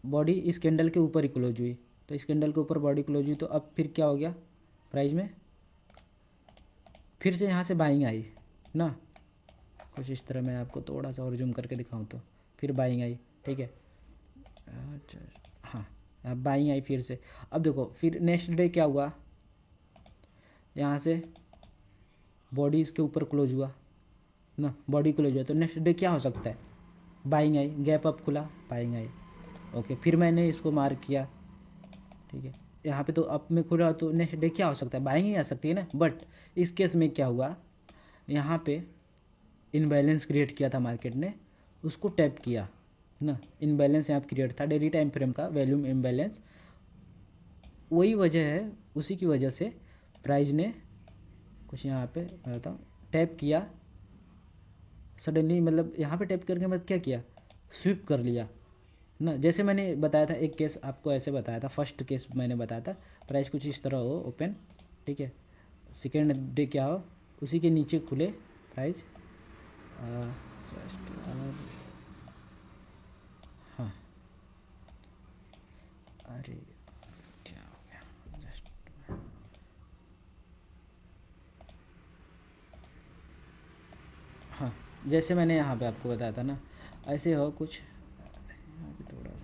Speaker 1: बॉडी इस कैंडल के ऊपर ही क्लोज हुई, तो इस कैंडल के ऊपर बॉडी क्लोज हुई, तो अब फिर क्या हो गया, प्राइस में फिर से यहाँ से बाइंग आई ना, कुछ इस तरह मैं आपको थोड़ा सा और जूम करके दिखाऊं तो फिर बाइंग आई, ठीक है, अच्छा, हाँ, अब बाइंग आई फिर से। अब देखो फिर नेक्स्ट डे क्या हुआ, यहाँ से बॉडी इसके ऊपर क्लोज हुआ ना, बॉडी क्लोज हुआ, तो नेक्स्ट डे क्या हो सकता है, बाइंग आई, गैप अप खुला, बाइंग आई, ओके, फिर मैंने इसको मार्क किया, ठीक है, यहाँ पे तो अप में खुला, तो नेक्स्ट डे क्या हो सकता है, बाइंग ही आ सकती है ना। बट इस केस में क्या हुआ, यहाँ पे इनबैलेंस क्रिएट किया था मार्केट ने, उसको टैप किया ना, इनबैलेंस यहाँ पे क्रिएट था डेली टाइम फ्रेम का, वॉल्यूम इम्बैलेंस, वही वजह है, उसी की वजह से प्राइस ने कुछ यहाँ पे मैं बताऊँ टैप किया सडनली, मतलब यहाँ पे टैप करके मतलब क्या किया, स्विप कर लिया ना। जैसे मैंने बताया था एक केस आपको ऐसे बताया था, फर्स्ट केस मैंने बताया था, प्राइस कुछ इस तरह हो ओपन, ठीक है, सेकेंड डे क्या हो, उसी के नीचे खुले प्राइस, जस्ट हाँ, अरे क्या हो गया, जस्ट जैसे मैंने यहाँ पे आपको बताया था ना, ऐसे हो कुछ, यहाँ पे थोड़ा सा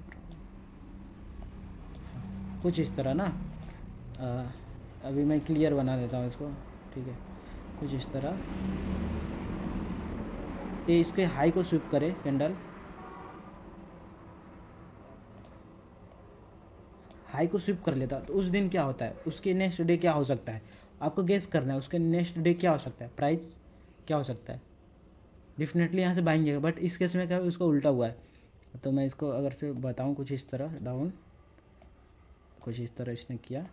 Speaker 1: कुछ इस तरह ना। अभी मैं क्लियर बना देता हूँ इसको, ठीक है। कुछ इस तरह ये इसके हाई को स्विप करे कैंडल, हाई को स्विप कर लेता, तो उस दिन क्या होता है, उसके नेक्स्ट डे क्या हो सकता है, आपको गेस करना है। उसके नेक्स्ट डे क्या हो सकता है, प्राइस क्या हो सकता है। डेफिनेटली यहाँ से बाइंग जाएगा, बट इस केस में क्या है, उसका उल्टा हुआ है। तो मैं इसको अगर से बताऊँ कुछ इस तरह डाउन, कुछ इस तरह इसने किया,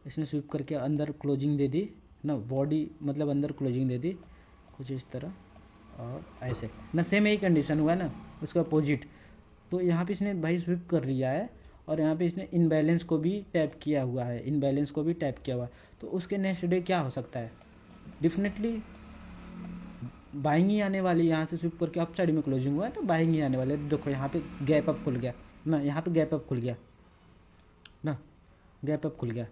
Speaker 1: इसने स्विप करके अंदर क्लोजिंग दे दी ना, बॉडी मतलब अंदर क्लोजिंग दे दी कुछ इस तरह, और ऐसे ना सेम यही कंडीशन हुआ ना, उसका अपोजिट। तो यहाँ पे इसने भाई स्विप कर लिया है, और यहाँ पे इसने इनबैलेंस को भी टैप किया हुआ है, इनबैलेंस को भी टैप किया हुआ है। तो उसके नेक्स्ट डे क्या हो सकता है, डेफिनेटली बाइंग ही आने वाली। यहाँ से स्विप करके अप साइड में क्लोजिंग हुआ है, तो बाइंग ही आने वाले। देखो यहाँ पे गैप अप खुल गया ना, यहाँ पे गैप अप खुल गया ना, गैप अप खुल गया।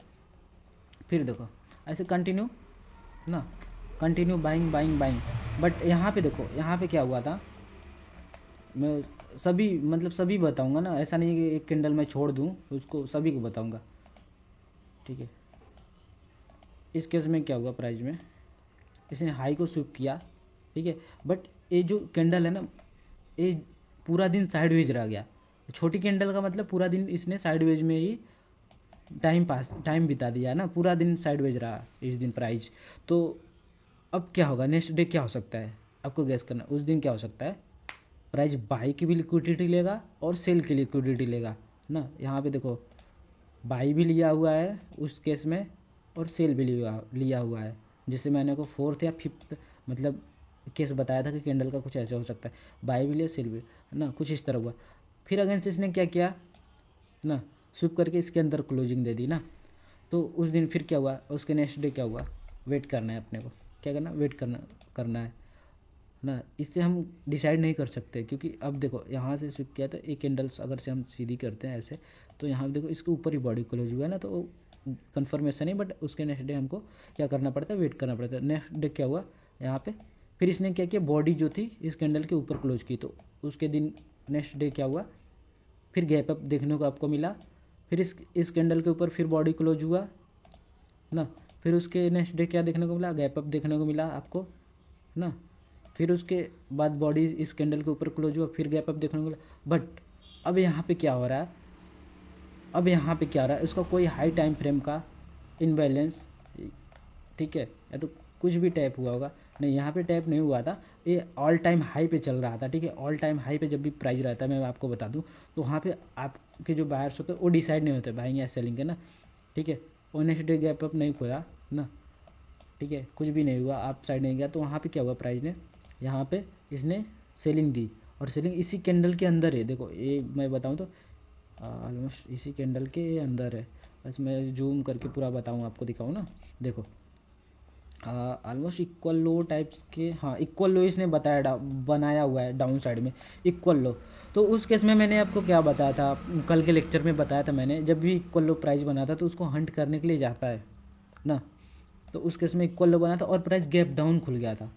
Speaker 1: फिर देखो ऐसे कंटिन्यू ना, continue buying buying buying. But यहाँ पे देखो, यहाँ पे क्या हुआ था, मैं सभी मतलब सभी बताऊंगा ना, ऐसा नहीं कि एक कैंडल मैं छोड़ दूं, उसको सभी को बताऊंगा, ठीक है। इस केस में क्या हुआ, प्राइस में इसने हाई को स्विप किया, ठीक है। बट ये जो कैंडल है ना, ये पूरा दिन साइडवेज रह गया। छोटी कैंडल का मतलब पूरा दिन इसने साइडवेज में ही टाइम बिता दिया ना, पूरा दिन साइडवेज रहा इस दिन प्राइस। तो अब क्या होगा, नेक्स्ट डे क्या हो सकता है, आपको गैस करना। उस दिन क्या हो सकता है, प्राइस बाई की भी लिक्विडिटी लेगा और सेल की लिक्विडिटी लेगा ना। यहाँ पे देखो बाई भी लिया हुआ है उस केस में, और सेल भी लिया हुआ है। जिससे मैंने को फोर्थ या फिफ्थ मतलब केस बताया था कि कैंडल का कुछ ऐसा हो सकता है, बाई भी लिया सेल भी ना, कुछ इस तरह हुआ। फिर अगेंस्ट इसने क्या किया ना, स्विप करके इसके अंदर क्लोजिंग दे दी ना। तो उस दिन फिर क्या हुआ, उसके नेक्स्ट डे क्या हुआ, वेट करना है अपने को, क्या करना, वेट करना है ना। इससे हम डिसाइड नहीं कर सकते, क्योंकि अब देखो यहाँ से स्विप किया तो एक कैंडल्स अगर से हम सीधी करते हैं ऐसे, तो यहाँ देखो इसके ऊपर ही बॉडी क्लोज हुआ है ना, तो कंफर्मेशन नहीं, बट उसके नेक्स्ट डे हमको क्या करना पड़ता है, वेट करना पड़ता है। नेक्स्ट डे क्या हुआ यहाँ पे, फिर इसने क्या किया, बॉडी जो थी इस कैंडल के ऊपर क्लोज की, तो उसके दिन नेक्स्ट डे क्या हुआ, फिर गैप अप देखने को आपको मिला। फिर इस कैंडल के ऊपर फिर बॉडी क्लोज हुआ ना, फिर उसके नेक्स्ट डे क्या देखने को मिला, गैप अप देखने को मिला आपको ना। फिर उसके बाद बॉडी इस कैंडल के ऊपर क्लोज हुआ, फिर गैप अप देखने को मिला। बट अब यहाँ पे क्या हो रहा है, अब यहाँ पे क्या हो रहा है, उसका कोई हाई टाइम फ्रेम का इनबैलेंस, ठीक है, या तो कुछ भी टैप हुआ होगा, नहीं यहाँ पे टैप नहीं हुआ था, ये ऑल टाइम हाई पे चल रहा था, ठीक है। ऑल टाइम हाई पे जब भी प्राइस रहता है, मैं आपको बता दूं, तो वहाँ पे आपके जो बायर्स होते हैं वो डिसाइड नहीं होते बाइंग या सेलिंग के ना, ठीक है। और नेक्स्ट डे गैप अप नहीं खोया ना, ठीक है, कुछ भी नहीं हुआ, आप साइड नहीं गया, तो वहाँ पे क्या हुआ, प्राइस ने यहाँ पे इसने सेलिंग दी, और सेलिंग इसी कैंडल के अंदर है। देखो ये मैं बताऊँ तो ऑलमोस्ट इसी कैंडल के अंदर है, बस मैं जूम करके पूरा बताऊँ आपको, दिखाऊँ ना। देखो ऑलमोस्ट इक्वल लो टाइप्स के, हाँ इक्वल लो इसने बनाया हुआ है डाउन साइड में, इक्वल लो। तो उस केस में मैंने आपको क्या बताया था, कल के लेक्चर में बताया था मैंने, जब भी इक्वल लो प्राइस बना था तो उसको हंट करने के लिए जाता है ना। तो उस केस में इक्वल लो बना था, और प्राइस गैप डाउन खुल गया था।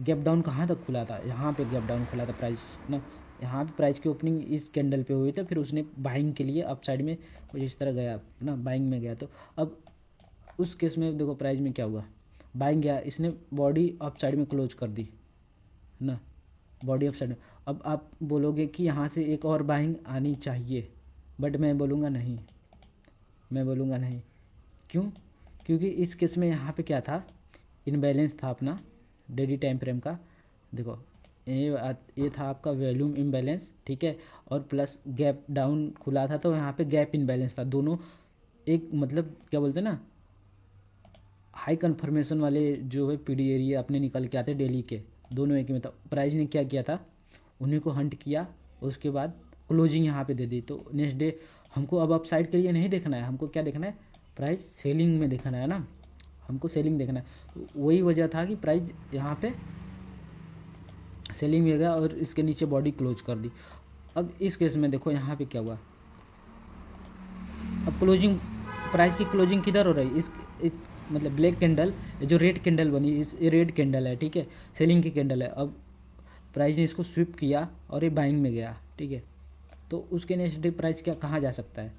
Speaker 1: गैप डाउन कहाँ तक खुला था, यहाँ पे गैप डाउन खुला था प्राइस ना। यहाँ पे प्राइस की ओपनिंग इस कैंडल पे हुई थी, फिर उसने बाइंग के लिए अप साइड में कुछ इस तरह गया ना, बाइंग में गया। तो अब उस केस में देखो प्राइस में क्या हुआ, बाइंग गया, इसने बॉडी अप साइड में क्लोज कर दी ना, बॉडी अप साइड में। अब आप बोलोगे कि यहाँ से एक और बाइंग आनी चाहिए, बट मैं बोलूँगा नहीं, मैं बोलूँगा नहीं। क्यों, क्योंकि इस केस में यहाँ पे क्या था, इनबैलेंस था अपना डेली टाइम फ्रेम का। देखो ये था आपका वॉल्यूम इम्बैलेंस, ठीक है, और प्लस गैप डाउन खुला था, तो यहाँ पे गैप इनबैलेंस था। दोनों एक मतलब क्या बोलते हैं ना, हाई कन्फर्मेशन वाले जो है पीडी एरिया अपने निकल के आते डेली के, दोनों एक ही में था। प्राइस ने क्या किया था, उन्हीं को हंट किया, उसके बाद क्लोजिंग यहाँ पे दे दी। तो नेक्स्ट डे हमको अब अपसाइड के लिए नहीं देखना है, हमको क्या देखना है, प्राइस सेलिंग में देखना है ना, हमको सेलिंग देखना है। तो वही वजह था कि प्राइस यहाँ पे सेलिंग में गया और इसके नीचे बॉडी क्लोज कर दी। अब इस केस में देखो यहाँ पे क्या हुआ, अब क्लोजिंग, प्राइस की क्लोजिंग किधर हो रही है, इस मतलब ब्लैक कैंडल, जो रेड कैंडल बनी, ये रेड कैंडल है, ठीक है, सेलिंग की कैंडल है। अब प्राइस ने इसको स्विप किया और ये बाइंग में गया, ठीक है, तो उसके नेक्स्ट डे प्राइस क्या कहाँ जा सकता है?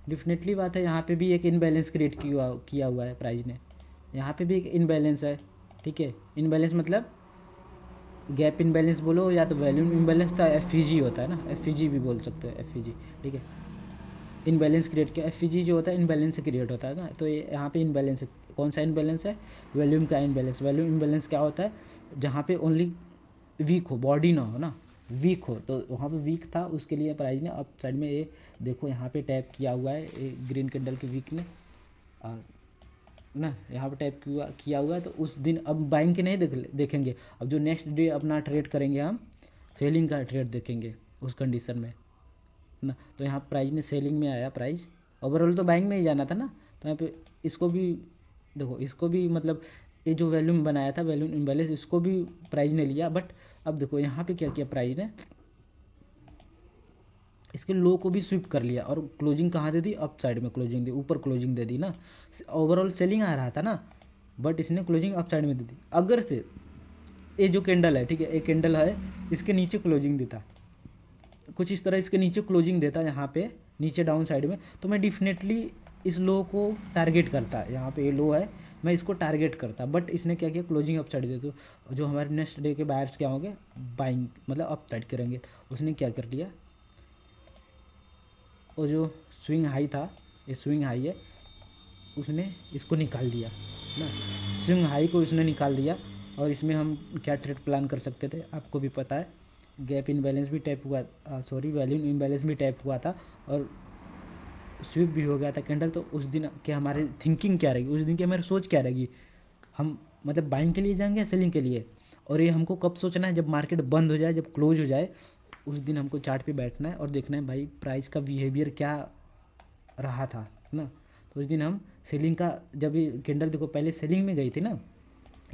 Speaker 1: डेफिनेटली बात है, यहाँ पे भी एक इनबैलेंस क्रिएट किया हुआ है प्राइस ने, यहाँ पे भी एक इनबैलेंस है, ठीक है। इनबैलेंस मतलब गैप इनबैलेंस बोलो या तो वैल्यूम इनबैलेंस था, एफ होता है ना, एफ भी बोल सकते हो, एफ ठीक है। इनबैलेंस क्रिएट किया, एफ जो होता है इनबैलेंस से क्रिएट होता है ना, तो ये यहाँ पे इनबैलेंस है। कौन सा इनबैलेंस है? वॉल्यूम का इनबैलेंस। वॉल्यूम इनबैलेंस क्या होता है? जहाँ पे ओनली वीक हो, बॉडी ना हो ना, वीक हो, तो वहाँ पे वीक था, उसके लिए प्राइस ने अप साइड में ये देखो यहाँ पे टैप किया हुआ है, ये ग्रीन कैंडल के वीक ने ना यहाँ पे टैप किया हुआ है। तो उस दिन अब बाइंग के नहीं देखेंगे, अब जो नेक्स्ट डे अपना ट्रेड करेंगे हम सेलिंग का ट्रेड देखेंगे उस कंडीशन में ना। तो यहाँ प्राइस ने सेलिंग में आया, प्राइस ओवरऑल तो बाइंग में ही जाना था ना, तो यहाँ पे इसको भी देखो, इसको भी मतलब ये जो वैल्यूम बनाया था, वैल्यूम इम्बैलेंस, इसको भी प्राइस ने लिया। बट अब देखो यहाँ पे क्या किया प्राइस ने, इसके लो को भी स्विप कर लिया और क्लोजिंग कहाँ दे दी? अप साइड में क्लोजिंग दी, ऊपर क्लोजिंग दे दी ना। ओवरऑल सेलिंग आ रहा था ना, बट इसने क्लोजिंग अप साइड में दे दी। अगर से ये जो कैंडल है, ठीक है, एक कैंडल है, इसके नीचे क्लोजिंग देता, कुछ इस तरह इसके नीचे क्लोजिंग देता यहाँ पे नीचे डाउन साइड में, तो मैं डेफिनेटली इस लो को टारगेट करता, यहाँ पे ये लो है, मैं इसको टारगेट करता। बट इसने क्या किया? क्लोजिंग अप साइड दे, तो जो हमारे नेक्स्ट डे के बायर्स क्या होंगे? बाइंग मतलब अप साइड करेंगे। उसने क्या कर लिया? वो जो स्विंग हाई था, ये स्विंग हाई है, उसने इसको निकाल दिया ना, स्विंग हाई को इसने निकाल दिया। और इसमें हम क्या ट्रेड प्लान कर सकते थे, आपको भी पता है, गैप इनबैलेंस भी टैप हुआ, सॉरी वैल्यूम इनबैलेंस भी टैप हुआ था और स्विप भी हो गया था कैंडल। तो उस दिन क्या हमारी थिंकिंग क्या रहेगी, उस दिन की हमारी सोच क्या रहेगी? हम मतलब बाइंग के लिए जाएंगे या सेलिंग के लिए? और ये हमको कब सोचना है? जब मार्केट बंद हो जाए, जब क्लोज हो जाए, उस दिन हमको चार्ट पे बैठना है और देखना है भाई प्राइस का बिहेवियर क्या रहा था ना। तो उस दिन हम सेलिंग का, जब ये कैंडल देखो पहले सेलिंग में गई थी ना,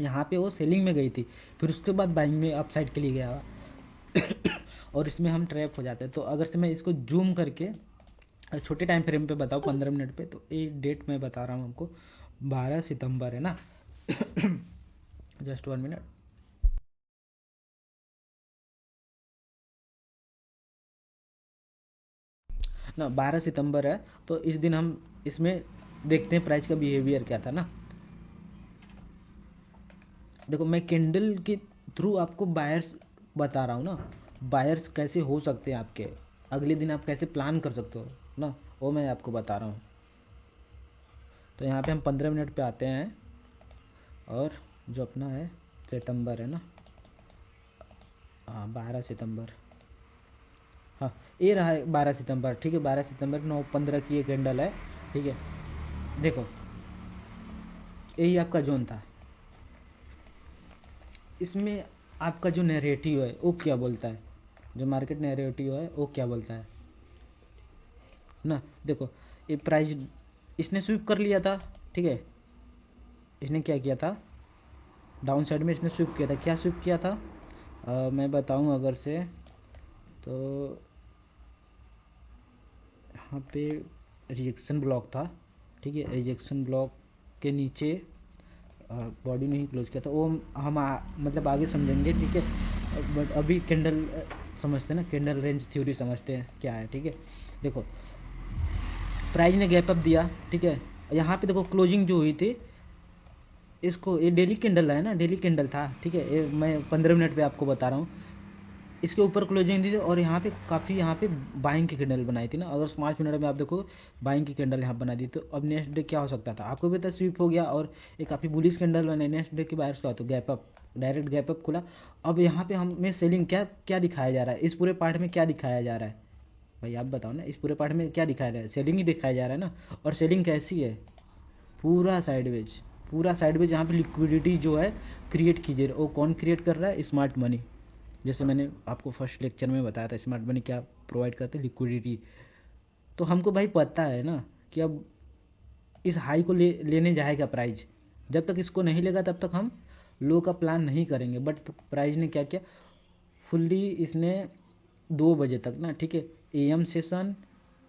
Speaker 1: यहाँ पे वो सेलिंग में गई थी, फिर उसके बाद बाइंग में अप साइड के लिए गया और इसमें हम ट्रैप हो जाते हैं। तो अगर से मैं इसको जूम करके छोटे टाइम फ्रेम पे बताऊँ 15 मिनट पे, तो ये डेट मैं बता रहा हूँ हमको, 12 सितंबर है ना जस्ट 1 मिनट ना, 12 सितंबर है। तो इस दिन हम इसमें देखते हैं प्राइस का बिहेवियर क्या था ना। देखो मैं कैंडल के थ्रू आपको बायर्स बता रहा हूँ ना, बायर्स कैसे हो सकते हैं आपके, अगले दिन आप कैसे प्लान कर सकते हो ना, वो मैं आपको बता रहा हूँ। तो यहाँ पे हम 15 मिनट पे आते हैं और जो अपना है सितंबर है ना, हाँ 12 सितंबर, हाँ ये रहा है 12 सितंबर, ठीक है, 12 सितंबर 9:15 की ये कैंडल है, ठीक है। देखो यही आपका जोन था, इसमें आपका जो नैरेटिव है वो क्या बोलता है, जो मार्केट नैरेटिव है वो क्या बोलता है ना। देखो ये प्राइस इसने स्वीप कर लिया था, ठीक है, इसने क्या किया था? डाउन साइड में इसने स्वीप किया था। क्या स्वीप किया था? मैं बताऊं अगर से, तो यहाँ पे रिजेक्शन ब्लॉक था, ठीक है, रिजेक्शन ब्लॉक के नीचे बॉडी ने ही क्लोज किया था, वो हम मतलब आगे समझेंगे, ठीक है। बट अभी कैंडल समझते हैं ना, कैंडल रेंज थ्योरी समझते हैं क्या है, ठीक है। देखो प्राइस ने गैप अप दिया, ठीक है, यहाँ पे देखो क्लोजिंग जो हुई थी, इसको ये डेली कैंडल है ना, डेली कैंडल था, ठीक है, ये मैं 15 मिनट पे आपको बता रहा हूँ। इसके ऊपर क्लोजिंग दी थी और यहाँ पे काफ़ी यहाँ पे बाइंग की कैंडल बनाई थी ना। अगर 5 मिनट में आप देखो बाइंग की कैंडल यहाँ बना दी, तो अब नेक्स्ट डे क्या हो सकता था? आपको भी तो स्वीप हो गया और ये काफ़ी बुलिश कैंडल बने, नेक्स्ट डे के बाहर क्या तो gap up, direct gap up खुला। अब यहाँ पे हमें सेलिंग क्या क्या दिखाया जा रहा है, इस पूरे पार्ट में क्या दिखाया जा रहा है भाई, आप बताओ ना, इस पूरे पार्ट में क्या दिखाया जा रहा है? सेलिंग ही दिखाया जा रहा है ना। और सेलिंग कैसी है? पूरा साइडवेज, पूरा साइडवेज, यहाँ पे लिक्विडिटी जो है क्रिएट कीजिए, वो कौन क्रिएट कर रहा है? Smart money. जैसे मैंने आपको फर्स्ट लेक्चर में बताया था, स्मार्ट मनी क्या प्रोवाइड करते हैं? लिक्विडिटी। तो हमको भाई पता है ना कि अब इस हाई को लेने जाएगा प्राइस, जब तक इसको नहीं लेगा तब तक हम लो का प्लान नहीं करेंगे। बट प्राइस ने क्या किया? फुल्ली इसने 2 बजे तक ना, ठीक है, एम सेशन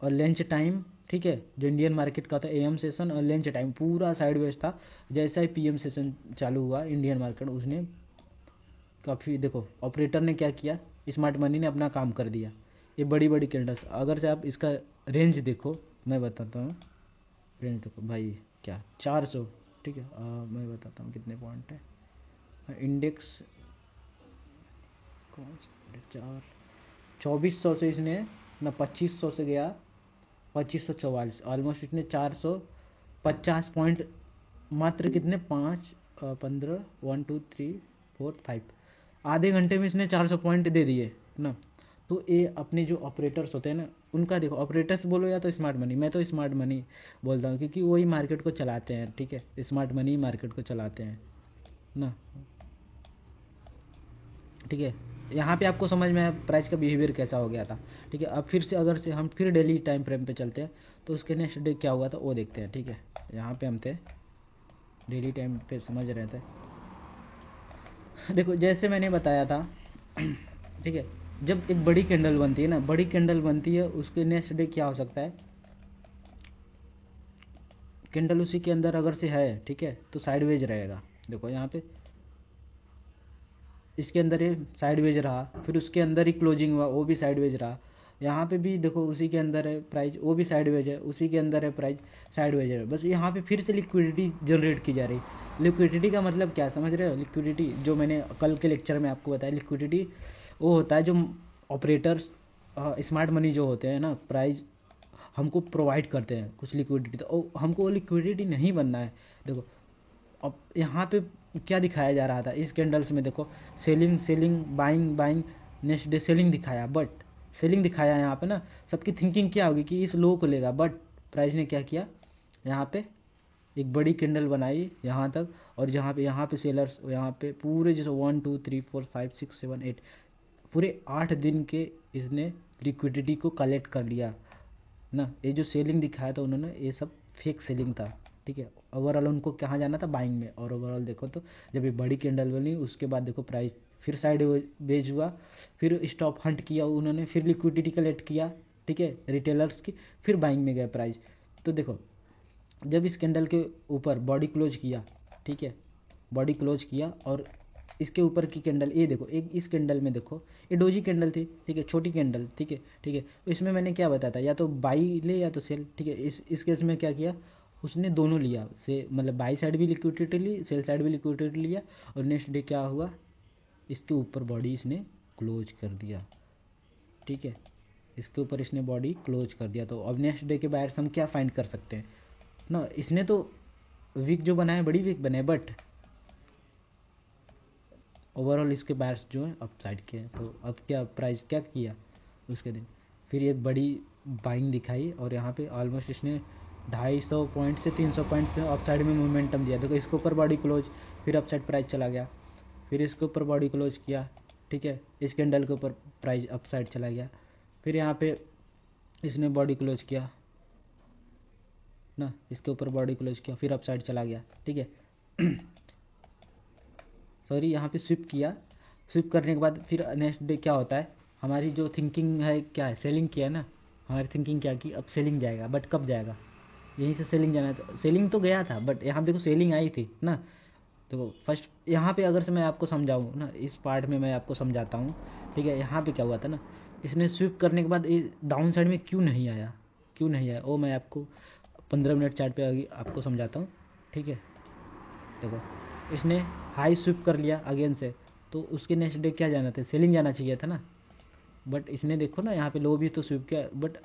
Speaker 1: और लंच टाइम ठीक है, जो इंडियन मार्केट का था एएम सेशन और लंच टाइम पूरा साइडवेज था। जैसा ही पीएम सेशन चालू हुआ इंडियन मार्केट, उसने काफ़ी, देखो ऑपरेटर ने क्या किया, स्मार्ट मनी ने अपना काम कर दिया। ये बड़ी बड़ी कैंडल्स, अगर से आप इसका रेंज देखो, मैं बताता हूँ रेंज देखो भाई, क्या 400, ठीक है। मैं बताता हूँ कितने पॉइंट है इंडेक्स, कौन सा 2400 से इसने ना 2500 से गया 2544, ऑलमोस्ट इसने 450 पॉइंट, मात्र कितने 15 1 2 3 4 5 आधे घंटे में इसने 400 पॉइंट दे दिए ना। तो ये अपने जो ऑपरेटर्स होते हैं ना, उनका देखो, ऑपरेटर्स बोलो या तो स्मार्ट मनी, मैं तो स्मार्ट मनी बोलता हूँ क्योंकि वही मार्केट को चलाते हैं, ठीक है, स्मार्ट मनी मार्केट को चलाते हैं ना, ठीक है। यहाँ पे आपको समझ में आया प्राइस का बिहेवियर कैसा हो गया था, ठीक है। अब फिर से अगर से हम फिर डेली टाइम फ्रेम पे चलते हैं तो उसके नेक्स्ट डे क्या हुआ था वो देखते हैं, ठीक है। यहाँ पे हम थे डेली टाइम पे, समझ रहे थे। देखो जैसे मैंने बताया था ठीक है, जब एक बड़ी कैंडल बनती है ना, बड़ी कैंडल बनती है, उसके नेक्स्ट डे क्या हो सकता है, कैंडल उसी के अंदर अगर से है, ठीक है, तो साइडवेज रहेगा। देखो यहाँ पे इसके अंदर ये साइडवेज रहा, फिर उसके अंदर ही क्लोजिंग हुआ, वो भी साइडवेज रहा। यहाँ पे भी देखो उसी के अंदर है प्राइस, वो भी साइडवेज है, उसी के अंदर है प्राइस, साइडवेज है। बस यहाँ पे फिर से लिक्विडिटी जनरेट की जा रही। लिक्विडिटी का मतलब क्या समझ रहे हो, लिक्विडिटी जो मैंने कल के लेक्चर में आपको बताया, लिक्विडिटी वो होता है जो ऑपरेटर्स स्मार्ट मनी जो होते हैं ना, प्राइस हमको प्रोवाइड करते हैं कुछ लिक्विडिटी, तो हमको वो लिक्विडिटी नहीं बनना है। देखो अब यहाँ पे क्या दिखाया जा रहा था इस कैंडल्स में, देखो selling selling buying buying, next day selling दिखाया, बट सेलिंग दिखाया यहाँ पे ना, सबकी थिंकिंग क्या होगी कि इस लो को लेगा, बट प्राइस ने क्या किया, यहाँ पे एक बड़ी कैंडल बनाई यहाँ तक, और यहाँ पे सेलर्स, यहाँ पे पूरे जैसे 1 2 3 4 5 6 7 8 पूरे 8 दिन के इसने लिक्विडिटी को कलेक्ट कर लिया ना। ये जो सेलिंग दिखाया था उन्होंने, ये सब फेक सेलिंग था, ठीक है। ओवरऑल उनको कहाँ जाना था, बाइंग में। और ओवरऑल देखो तो जब ये बड़ी कैंडल बनी उसके बाद देखो प्राइस फिर साइड बेच हुआ, फिर स्टॉप हंट किया उन्होंने, फिर लिक्विडिटी कलेक्ट किया, ठीक है, रिटेलर्स की, फिर बाइंग में गया प्राइस। तो देखो जब इस कैंडल के ऊपर बॉडी क्लोज किया, ठीक है, बॉडी क्लोज किया, और इसके ऊपर की कैंडल ये देखो, एक इस कैंडल में देखो, ये डोजी कैंडल थी, ठीक है, छोटी कैंडल, ठीक है, ठीक है। तो इसमें मैंने क्या बताया था, या तो बाई ले या तो सेल, ठीक है। इस केस में क्या किया, उसने दोनों लिया से, मतलब बाई साइड भी लिक्विडिटी ली, सेल साइड भी लिक्विडिटी लिया, और नेक्स्ट डे क्या हुआ, इसके ऊपर बॉडी इसने क्लोज कर दिया, ठीक है, इसके ऊपर इसने बॉडी क्लोज कर दिया। तो अब नेक्स्ट डे के बायर्स हम क्या फाइंड कर सकते हैं ना, इसने तो वीक जो बनाए बड़ी वीक बनाए, बट ओवरऑल इसके बायर्स जो है अप साइड के हैं। तो अब क्या प्राइस क्या किया उसके दिन, फिर एक बड़ी बाइंग दिखाई, और यहाँ पे ऑलमोस्ट इसने 250 पॉइंट से 300 पॉइंट से अप साइड में मोमेंटम दिया। देखो इसके ऊपर बॉडी क्लोज, फिर अप साइड प्राइस चला गया, फिर इसके ऊपर बॉडी क्लोज किया, ठीक है, इस कैंडल के ऊपर प्राइस अप साइड चला गया, फिर यहाँ पे इसने बॉडी क्लोज किया ना, इसके ऊपर बॉडी क्लोज किया, फिर अप साइड चला गया, ठीक है सॉरी, यहाँ पे स्विप किया, स्विप करने के बाद फिर नेक्स्ट डे क्या होता है, हमारी जो थिंकिंग है क्या है, सेलिंग किया ना, हमारी थिंकिंग क्या कि अब सेलिंग जाएगा, बट कब जाएगा, यहीं से सेलिंग जाना था। सेलिंग तो गया था, बट यहाँ देखो सेलिंग आई थी ना। देखो फर्स्ट यहाँ पे अगर से मैं आपको समझाऊँ ना, इस पार्ट में मैं आपको समझाता हूँ, ठीक है। यहाँ पे क्या हुआ था ना, इसने स्विप करने के बाद ये डाउन साइड में क्यों नहीं आया, क्यों नहीं आया, वो मैं आपको 15 मिनट चार्ट पे आपको समझाता हूँ, ठीक है। देखो इसने हाई स्विप कर लिया अगेन से, तो उसके नेक्स्ट डे क्या जाना था, सेलिंग जाना चाहिए था ना, बट इसने देखो ना यहाँ पे लो भी तो स्विप किया, बट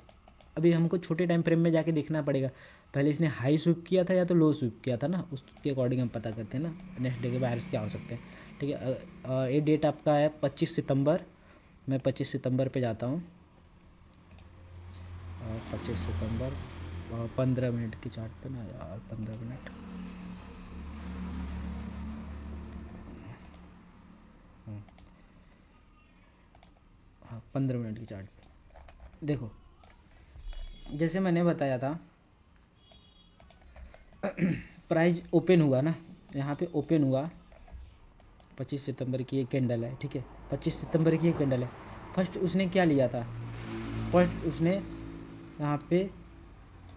Speaker 1: अभी हमको छोटे टाइम फ्रेम में जाके देखना पड़ेगा, पहले इसने हाई स्विप किया था या तो लो स्विप किया था ना, उसके अकॉर्डिंग हम पता करते हैं ना नेक्स्ट डे के बायर्स क्या हो सकते हैं, ठीक है। ये डेट आपका है 25 सितंबर, मैं 25 सितंबर पे जाता हूँ, 25 सितंबर, 15 मिनट की चार्ट पे ना यार, 15 मिनट, हाँ 15 मिनट की चार्ट पे देखो, जैसे मैंने बताया था प्राइस ओपन हुआ ना, यहाँ पे ओपन हुआ, 25 सितंबर की एक कैंडल है, ठीक है, 25 सितंबर की एक कैंडल है। फर्स्ट उसने क्या लिया था, फर्स्ट उसने यहाँ पे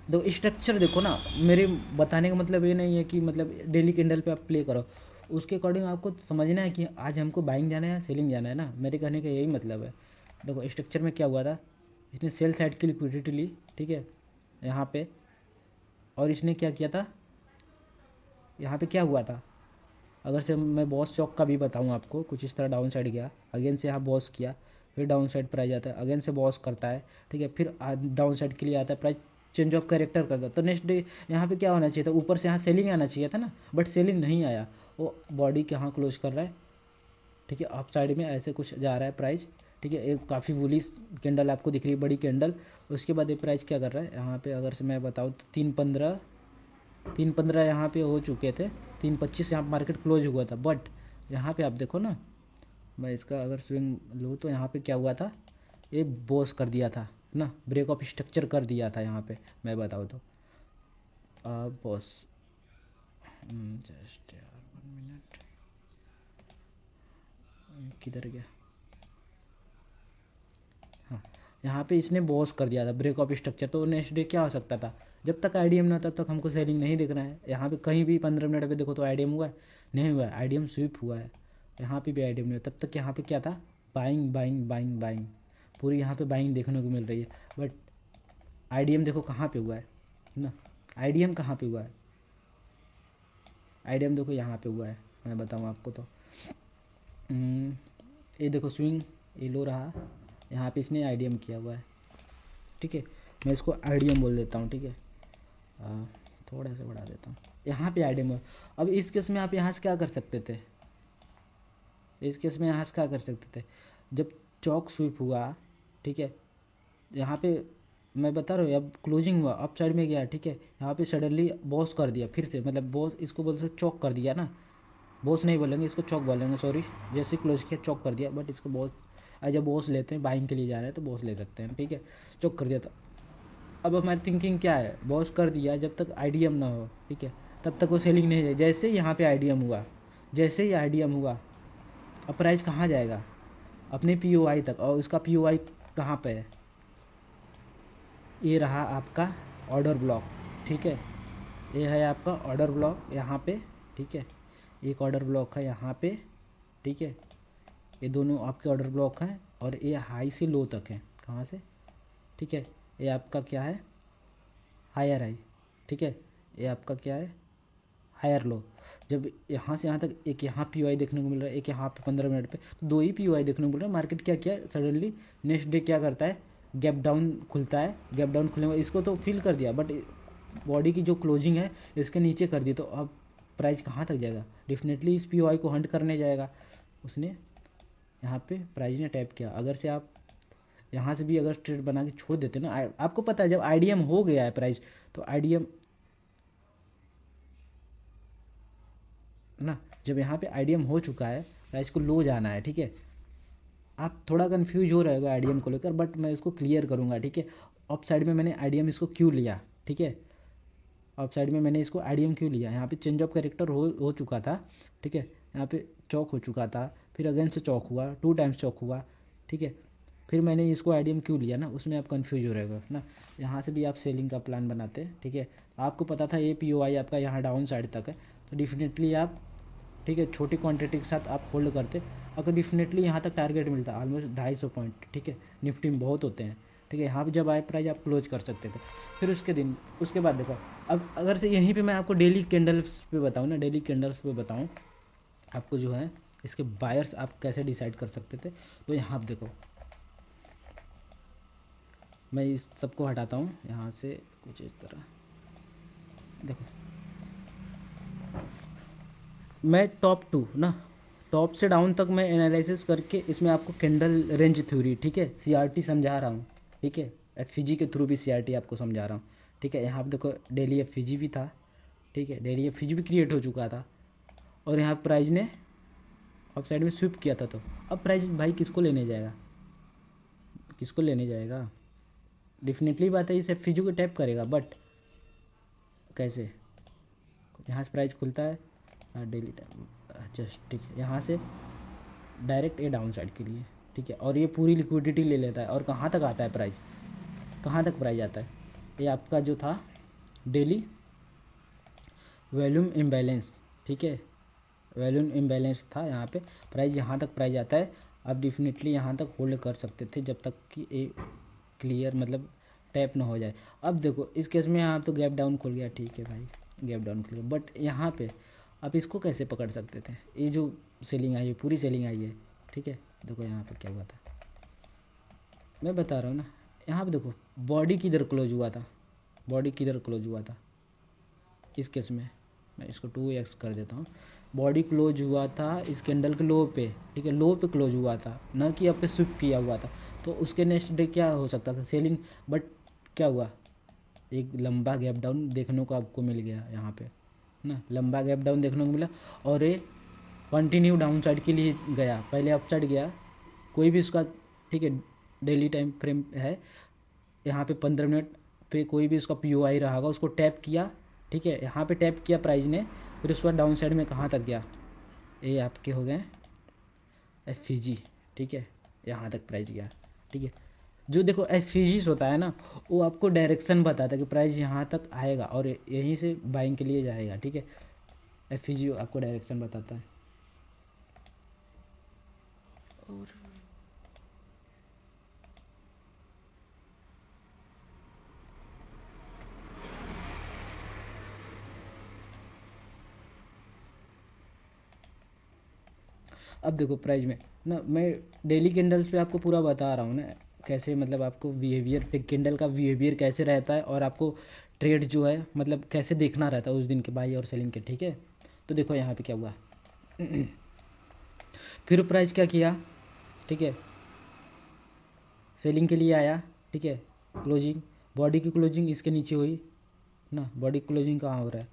Speaker 1: देखो स्ट्रक्चर देखो ना, मेरे बताने का मतलब ये नहीं है कि मतलब डेली कैंडल पे आप प्ले करो, उसके अकॉर्डिंग आपको समझना है कि आज हमको बाइंग जाना है या सेलिंग जाना है ना, मेरे कहने का यही मतलब है। देखो स्ट्रक्चर में क्या हुआ था, इसने सेल साइड की लिक्विडिटी ली, ठीक है, यहाँ पे, और इसने क्या किया था, यहाँ पे क्या हुआ था, अगर से मैं बॉस चौक का भी बताऊँ आपको, कुछ इस तरह डाउन साइड गया, अगेन से यहाँ बॉस किया, फिर डाउन साइड प्राइस आता है, अगेन से बॉस करता है, ठीक है, फिर डाउन साइड के लिए आता है, प्राइस चेंज ऑफ कैरेक्टर करता है, तो नेक्स्ट डे यहाँ पे क्या होना चाहिए था, ऊपर से यहाँ सेलिंग आना चाहिए था ना, बट सेलिंग नहीं आया, वो बॉडी के यहाँ क्लोज कर रहा है, ठीक है, अप साइड में ऐसे कुछ जा रहा है प्राइस, ठीक है, एक काफ़ी बुलिश कैंडल आपको दिख रही है, बड़ी कैंडल। उसके बाद ये प्राइस क्या कर रहा है यहाँ पे, अगर से मैं बताऊँ तो 3.15 यहाँ पे हो चुके थे, 3.25 यहाँ मार्केट क्लोज हुआ था, बट यहाँ पे आप देखो ना, मैं इसका अगर स्विंग लूँ तो यहाँ पे क्या हुआ था, ये बॉस कर दिया था ना, ब्रेक ऑफ स्ट्रक्चर कर दिया था यहाँ पे, मैं बताऊँ तो बॉस, जस्ट यार 1 मिनट, किधर गया, हाँ, यहाँ पे इसने बॉस कर दिया था ब्रेक ऑफ स्ट्रक्चर, तो नेक्स्ट डे क्या हो सकता था, जब तक आईडीएम ना तब तक हमको सेलिंग नहीं दिख रहा है, यहाँ पे कहीं भी 15 मिनट पे देखो तो आईडीएम हुआ है, नहीं हुआ है, आईडीएम स्वीप हुआ है, यहाँ पे भी आईडीएम नहीं हुआ, तब तक यहाँ पे क्या था, बाइंग बाइंग बाइंग बाइंग, पूरी यहाँ पे बाइंग देखने को मिल रही है, बट आईडीएम देखो कहाँ पे हुआ है ना, आईडीएम कहाँ पे हुआ है, आईडीएम देखो यहाँ पे हुआ है, मैं बताऊँ आपको तो ये देखो स्विंग, ये लो रहा, यहाँ पे इसने आईडीएम किया हुआ है, ठीक है, मैं इसको आईडीएम बोल देता हूँ, ठीक है, थोड़ा सा बढ़ा देता हूँ, यहाँ पे आईडीएम है। अब इस केस में आप यहाँ से क्या कर सकते थे, इस केस में यहाँ से क्या कर सकते थे, जब चौक स्वीप हुआ, ठीक है, यहाँ पे मैं बता रहा हूँ, अब क्लोजिंग हुआ, अप साइड में गया, ठीक है, यहाँ पे सडनली बॉस कर दिया फिर से, मतलब बॉस इसको बोल सकते चौक कर दिया ना, बॉस नहीं बोलेंगे इसको, चौक बोलेंगे, सॉरी, जैसे क्लोज किया चौक कर दिया, बट इसको बॉस एज अ बॉस लेते हैं, बाइंग के लिए जा रहे हैं तो बॉस ले सकते हैं, ठीक है, चौक कर दिया था। अब हमारी थिंकिंग क्या है, बॉस कर दिया, जब तक आईडीएम ना हो, ठीक है, तब तक वो सेलिंग नहीं जाए, जैसे ही यहाँ पे आईडीएम हुआ, जैसे ही आईडीएम हुआ, अब प्राइस कहाँ जाएगा, अपने पीओआई तक, और उसका पीओआई कहाँ पे है, ये रहा आपका ऑर्डर ब्लॉक, ठीक है, ये है आपका ऑर्डर ब्लॉक यहाँ पे, ठीक है, एक ऑर्डर ब्लॉक है यहाँ पे, ठीक है, ये दोनों आपके ऑर्डर ब्लॉक हैं, और ये हाई से लो तक है, कहाँ से, ठीक है, ये आपका क्या है, हायर हाई, ठीक है, ये आपका क्या है, हायर लो। जब यहाँ से यहाँ तक एक यहाँ पीओआई देखने को मिल रहा है, एक यहाँ पे 15 मिनट पे, तो दो ही पीओआई देखने को मिल रहा है, मार्केट क्या किया सडनली नेक्स्ट डे क्या करता है, गैप डाउन खुलता है, गैप डाउन खुलने में इसको तो फिल कर दिया, बट बॉडी की जो क्लोजिंग है इसके नीचे कर दी, तो अब प्राइस कहाँ तक जाएगा, डेफिनेटली इस पीओआई को हंट करने जाएगा, उसने यहाँ पे प्राइस ने टैप किया, अगर से आप यहाँ से भी अगर ट्रेड बना के छोड़ देते ना, आपको पता है जब आईडीएम हो गया है प्राइस, तो आईडीएम ना, जब यहाँ पे आईडीएम हो चुका है, प्राइस को लो जाना है, ठीक है, आप थोड़ा कंफ्यूज हो रहे हो आईडीएम को लेकर, बट मैं इसको क्लियर करूँगा, ठीक है, अप साइड में मैंने आईडीएम इसको क्यों लिया, ठीक है, अप साइड में मैंने इसको आईडीएम क्यों लिया, यहाँ पे चेंज ऑफ कैरेक्टर हो चुका था, ठीक है, यहाँ पे चौक हो चुका था, फिर अगेन से चौक हुआ, 2 टाइम्स चौक हुआ, ठीक है, फिर मैंने इसको आईडीएम क्यों लिया ना, उसमें आप कंफ्यूज हो रहे हो ना, यहाँ से भी आप सेलिंग का प्लान बनाते हैं, ठीक है, आपको पता था ये पीओआई आपका यहाँ डाउन साइड तक है, तो डेफिनेटली आप, ठीक है, छोटी क्वांटिटी के साथ आप होल्ड करते, अगर डेफिनेटली यहाँ तक टारगेट मिलता है ऑलमोस्ट 250 पॉइंट, ठीक है, निफ्टी में बहुत होते हैं, ठीक है, यहाँ पे जब आए प्राइस आप क्लोज कर सकते थे, फिर उसके बाद देखो, अब अगर से यहीं पे मैं आपको डेली कैंडल्स पे बताऊँ ना, डेली कैंडल्स पे बताऊँ आपको जो है, इसके बायर्स आप कैसे डिसाइड कर सकते थे, तो यहाँ आप देखो, मैं इस सबको हटाता हूँ यहाँ से, कुछ इस तरह देखो, मैं टॉप टू ना, टॉप से डाउन तक मैं एनालिसिस करके इसमें आपको कैंडल रेंज थ्योरी, ठीक है, सीआरटी समझा रहा हूँ, ठीक है, एफपीजी के थ्रू भी सीआरटी आपको समझा रहा हूँ, ठीक है, यहाँ पे देखो डेली एफपीजी भी था, ठीक है, डेली एफपीजी भी क्रिएट हो चुका था, और यहाँ प्राइस ने अप साइड में स्विप किया था, तो अब प्राइस भाई किसको लेने जाएगा, किसको लेने जाएगा, डेफिनेटली बात है इस एफपीजी को टैप करेगा, बट कैसे, यहाँ से प्राइस खुलता है डेली टाइम, जस्ट ठीक है, यहाँ से डायरेक्ट ए डाउन साइड के लिए, ठीक है, और ये पूरी लिक्विडिटी ले लेता है, और कहाँ तक आता है प्राइस, कहाँ तक प्राइस आता है, ये आपका जो था डेली वॉल्यूम इम्बैलेंस, ठीक है, वॉल्यूम इम्बैलेंस था यहाँ पे, प्राइस यहाँ तक प्राइस आता है, आप डेफिनेटली यहाँ तक होल्ड कर सकते थे जब तक कि ए क्लियर मतलब टैप ना हो जाए। अब देखो इस केस में यहाँ तो गैप डाउन खुल गया, ठीक है भाई, गैप डाउन खुल गया, बट यहाँ पे आप इसको कैसे पकड़ सकते थे, ये जो सेलिंग आई है पूरी सेलिंग आई है, ठीक है। देखो यहाँ पे क्या हुआ था, मैं बता रहा हूँ ना, यहाँ पे देखो बॉडी किधर क्लोज हुआ था, बॉडी किधर क्लोज हुआ था इस केस में, मैं इसको 2x कर देता हूँ, बॉडी क्लोज हुआ था इस कैंडल के लो पे, ठीक है, लो पे क्लोज हुआ था, ना कि अप पे स्विप किया हुआ था। तो उसके नेक्स्ट डे क्या हो सकता था, सेलिंग, बट क्या हुआ, एक लंबा गैप डाउन देखने को आपको मिल गया यहाँ पे ना, लंबा गैप डाउन देखने को मिला, और ये कंटिन्यू डाउन साइड के लिए गया, पहले अप साइड गया, कोई भी उसका, ठीक है, डेली टाइम फ्रेम है, यहाँ पे 15 मिनट पे कोई भी उसका POI रहा होगा, उसको टैप किया, ठीक है, यहाँ पे टैप किया प्राइस ने, फिर उस पर डाउन साइड में कहाँ तक गया, ये आपके हो गए FVG, ठीक है, यहाँ तक प्राइस गया, ठीक है। जो देखो FVG होता है ना, वो आपको डायरेक्शन बताता है कि प्राइस यहाँ तक आएगा और यहीं से बाइंग के लिए जाएगा, ठीक है, FVG आपको डायरेक्शन बताता है। और अब देखो प्राइस में ना, मैं डेली कैंडल्स पे आपको पूरा बता रहा हूँ ना, कैसे मतलब आपको बिहेवियर, एक कैंडल का बिहेवियर कैसे रहता है, और आपको ट्रेड जो है मतलब कैसे देखना रहता है उस दिन के बाई और सेलिंग के, ठीक है। तो देखो यहाँ पे क्या हुआ फिर प्राइस क्या किया, ठीक है, सेलिंग के लिए आया, ठीक है, क्लोजिंग, बॉडी की क्लोजिंग इसके नीचे हुई ना, बॉडी क्लोजिंग कहाँ हो रहा है,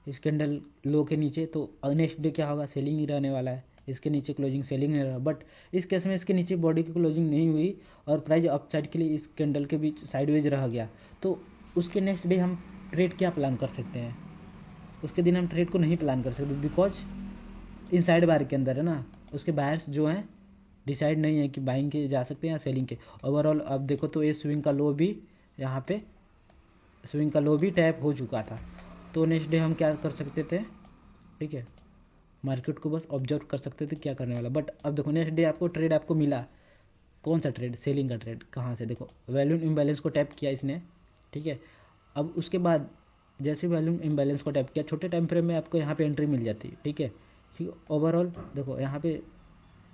Speaker 1: इस कैंडल लो के नीचे, तो नेक्स्ट डे क्या होगा, सेलिंग ही रहने वाला है, इसके नीचे क्लोजिंग सेलिंग नहीं रहा, बट इस केस में इसके नीचे बॉडी की क्लोजिंग नहीं हुई और प्राइस अप साइड के लिए इस कैंडल के बीच साइडवेज रह गया, तो उसके नेक्स्ट डे हम ट्रेड क्या प्लान कर सकते हैं, उसके दिन हम ट्रेड को नहीं प्लान कर सकते, बिकॉज इन साइड बार के अंदर है ना, उसके बायर्स जो हैं डिसाइड नहीं है कि बाइंग के जा सकते हैं या सेलिंग के। ओवरऑल अब देखो तो ये स्विंग का लो भी, यहाँ पे स्विंग का लो भी टैप हो चुका था, तो नेक्स्ट डे हम क्या कर सकते थे, ठीक है, मार्केट को बस ऑब्जर्व कर सकते थे क्या करने वाला। बट अब देखो नेक्स्ट डे आपको ट्रेड आपको मिला, कौन सा ट्रेड, सेलिंग का ट्रेड, कहाँ से, देखो वॉल्यूम इम्बैलेंस को टैप किया इसने, ठीक है। अब उसके बाद जैसे वॉल्यूम इम्बैलेंस को टैप किया, छोटे टाइम फ्रेम में आपको यहाँ पे एंट्री मिल जाती है, ठीक है। फिर ओवरऑल देखो यहाँ पे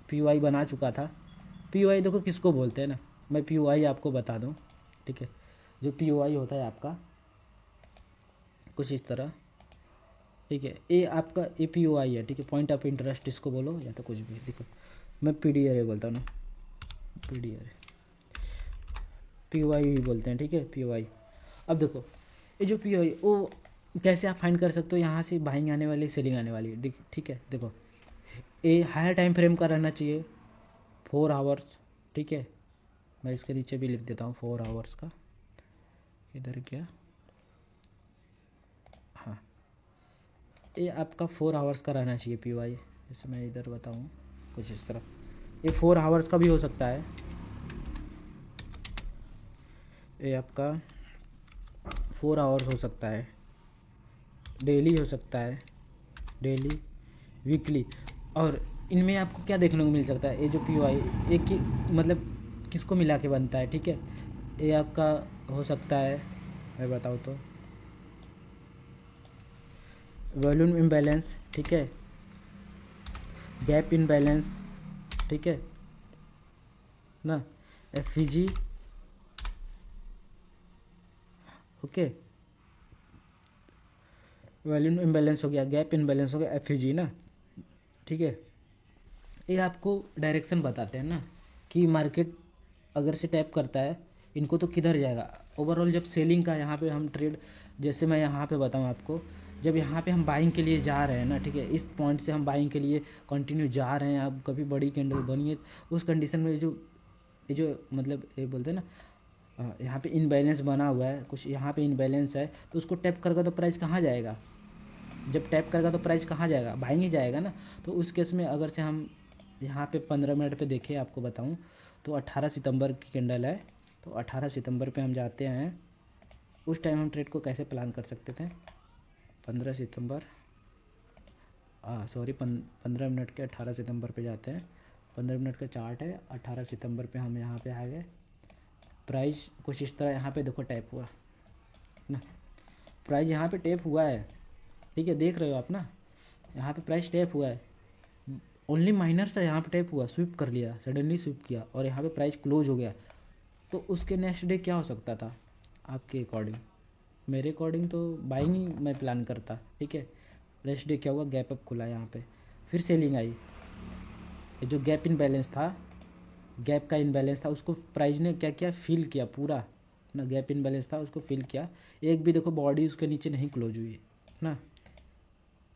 Speaker 1: POI बना चुका था, POI देखो किसको बोलते हैं ना, मैं POI आपको बता दूँ, ठीक है, जो POI होता है आपका कुछ इस तरह, ठीक है, ये आपका APOI है, ठीक है, पॉइंट ऑफ इंटरेस्ट इसको बोलो या तो कुछ भी, देखो मैं PDRA बोलता हूँ ना, PDRA POI भी बोलते हैं, ठीक है, POI। अब देखो ये जो POI वो कैसे आप फाइंड कर सकते हो, यहाँ से बाइंग आने वाली सेलिंग आने वाली, ठीक है, देखो ये हायर टाइम फ्रेम का रहना चाहिए, 4 आवर्स, ठीक है, मैं इसके नीचे भी लिख देता हूँ 4 आवर्स का, इधर क्या, हाँ, ये आपका 4 आवर्स का रहना चाहिए POI, जैसे मैं इधर बताऊँ कुछ इस तरह, ये 4 आवर्स का भी हो सकता है, ये आपका 4 आवर्स हो सकता है, डेली हो सकता है, डेली, वीकली, और इनमें आपको क्या देखने को मिल सकता है, ये जो POI एक की मतलब किसको मिला के बनता है, ठीक है, ये आपका हो सकता है, मैं बताऊँ तो वॉल्यूम इम्बैलेंस, ठीक है, गैप इम्बैलेंस, ठीक है ना, FVG, ओके, वॉल्यूम इम्बैलेंस हो गया, गैप इम्बैलेंस हो गया, FVG ना, ठीक है। ये आपको डायरेक्शन बताते हैं ना कि मार्केट अगर से टैप करता है इनको तो किधर जाएगा। ओवरऑल जब सेलिंग का यहाँ पे हम ट्रेड, जैसे मैं यहाँ पे बताऊँ आपको, जब यहाँ पे हम बाइंग के लिए जा रहे हैं ना, ठीक है, इस पॉइंट से हम बाइंग के लिए कंटिन्यू जा रहे हैं, अब कभी बड़ी कैंडल बनी है उस कंडीशन में ये जो मतलब ये बोलते हैं ना, यहाँ पे इनबैलेंस बना हुआ है कुछ, यहाँ पे इनबैलेंस है, तो उसको टैप करेगा तो प्राइस कहाँ जाएगा, जब टैप करेगा तो प्राइस कहाँ जाएगा, बाइंग ही जाएगा ना। तो उस केस में अगर से हम यहाँ पे 15 मिनट पे देखें आपको बताऊँ तो 18 सितंबर की कैंडल है, तो 18 सितंबर पे हम जाते हैं उस टाइम हम ट्रेड को कैसे प्लान कर सकते थे? 15 सितंबर, सॉरी 15 मिनट के 18 सितंबर पे जाते हैं। 15 मिनट का चार्ट है, 18 सितंबर पे हम यहाँ पे आ गए। प्राइस कुछ इस तरह यहाँ पे देखो टैप हुआ ना, प्राइस यहाँ पे टैप हुआ है, ठीक है, देख रहे हो आप ना, यहाँ पे प्राइस टैप हुआ है, ओनली माइनर सा यहाँ पे टैप हुआ, स्विप कर लिया, सडनली स्विप किया और यहाँ पे प्राइस क्लोज हो गया। तो उसके नेक्स्ट डे क्या हो सकता था आपके अकॉर्डिंग? मेरे अकॉर्डिंग तो बाइंग ही मैं प्लान करता, ठीक है। नेक्स्ट डे क्या हुआ, गैप अप खुला यहाँ पे, फिर सेलिंग आई। ये जो गैप इन बैलेंस था, गैप का इनबैलेंस था, उसको प्राइस ने क्या किया, फिल किया पूरा ना। गैप इनबैलेंस था, उसको फिल किया। एक भी देखो बॉडी उसके नीचे नहीं क्लोज हुई ना,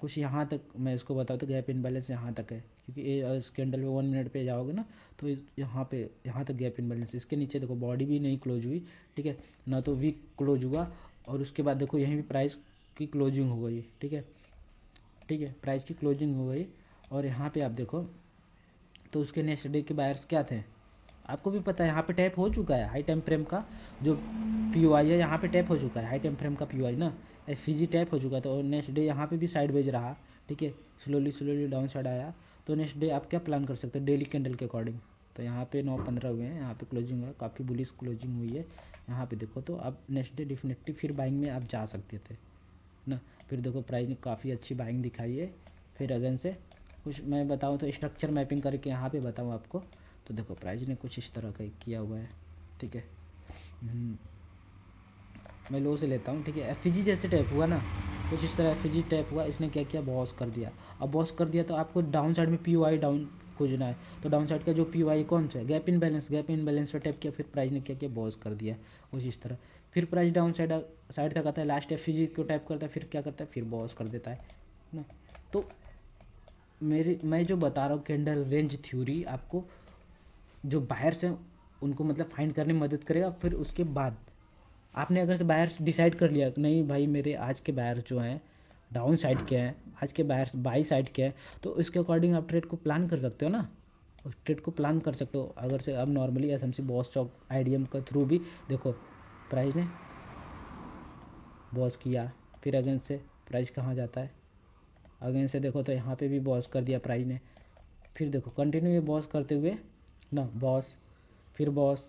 Speaker 1: कुछ यहाँ तक मैं इसको बताऊँ तो गैप इनबैलेंस यहाँ तक है, क्योंकि ये इस कैंडल में 1 मिनट पे जाओगे ना तो यहाँ पे यहाँ तक गैप इनबैलेंस। इसके नीचे देखो बॉडी भी नहीं क्लोज हुई, ठीक है ना, तो वीक क्लोज हुआ। और उसके बाद देखो यहीं भी प्राइस की क्लोजिंग हो गई, ठीक है, ठीक है, प्राइस की क्लोजिंग हो गई। और यहाँ पे आप देखो तो उसके नेक्स्ट डे के बायर्स क्या थे, आपको भी पता है, यहाँ पे टैप हो चुका है हाई टाइम फ्रेम का जो पीओआई है, यहाँ पे टैप हो चुका है हाई टाइम फ्रेम का पीओआई ना, एफईजी टैप हो चुका है। तो नेक्स्ट डे यहाँ पे भी साइडवेज रहा, ठीक है, स्लोली डाउन साइड आया। तो नेक्स्ट डे आप क्या प्लान कर सकते हैं डेली कैंडल के अकॉर्डिंग? तो यहाँ पे 9:15 हुए हैं, यहाँ पे क्लोजिंग हुआ है, काफ़ी बुलिश क्लोजिंग हुई है यहाँ पे देखो। तो आप नेक्स्ट डे डेफिनेटली फिर बाइंग में आप जा सकते थे ना। फिर देखो प्राइस ने काफ़ी अच्छी बाइंग दिखाई है। फिर अगेन से कुछ मैं बताऊँ तो स्ट्रक्चर मैपिंग करके यहाँ पे बताऊँ आपको, तो देखो प्राइस ने कुछ इस तरह का किया हुआ है, ठीक है। मैं लो से लेता हूँ, ठीक है। एफईजी जैसे टैप हुआ ना, कुछ इस तरह एफईजी टैप हुआ, इसने क्या किया, बॉस कर दिया। अब बॉस कर दिया तो आपको डाउन साइड में पीओआई डाउन खोजना है। तो डाउन साइड का जो पीओआई कौन सा है, gap in balance, gap in balance पे टैप किया, फिर प्राइस ने क्या किया, बॉस कर दिया कुछ इस तरह। फिर प्राइस डाउन साइड तक आता है, लास्ट एफईजी को टैप करता है, फिर क्या करता है, फिर बॉस कर देता है ना। तो मैं जो बता रहा हूँ कैंडल रेंज थ्योरी आपको जो बायर्स हैं उनको मतलब फाइंड करने में मदद करेगा। फिर उसके बाद आपने अगर से बायर्स डिसाइड कर लिया नहीं भाई मेरे आज के बायर्स जो हैं डाउन साइड के हैं, आज के बायर्स बाई साइड के हैं, तो इसके अकॉर्डिंग आप ट्रेड को प्लान कर सकते हो ना, उस ट्रेड को प्लान कर सकते हो। अगर से अब नॉर्मली एसएमसी बॉस चौक आईडीएम के थ्रू भी देखो प्राइस ने बॉस किया, फिर अगेन से प्राइस कहाँ जाता है, अगेन से देखो तो यहाँ पे भी बॉस कर दिया प्राइस ने। फिर देखो कंटिन्यू ये बॉस करते हुए ना, बॉस, फिर बॉस,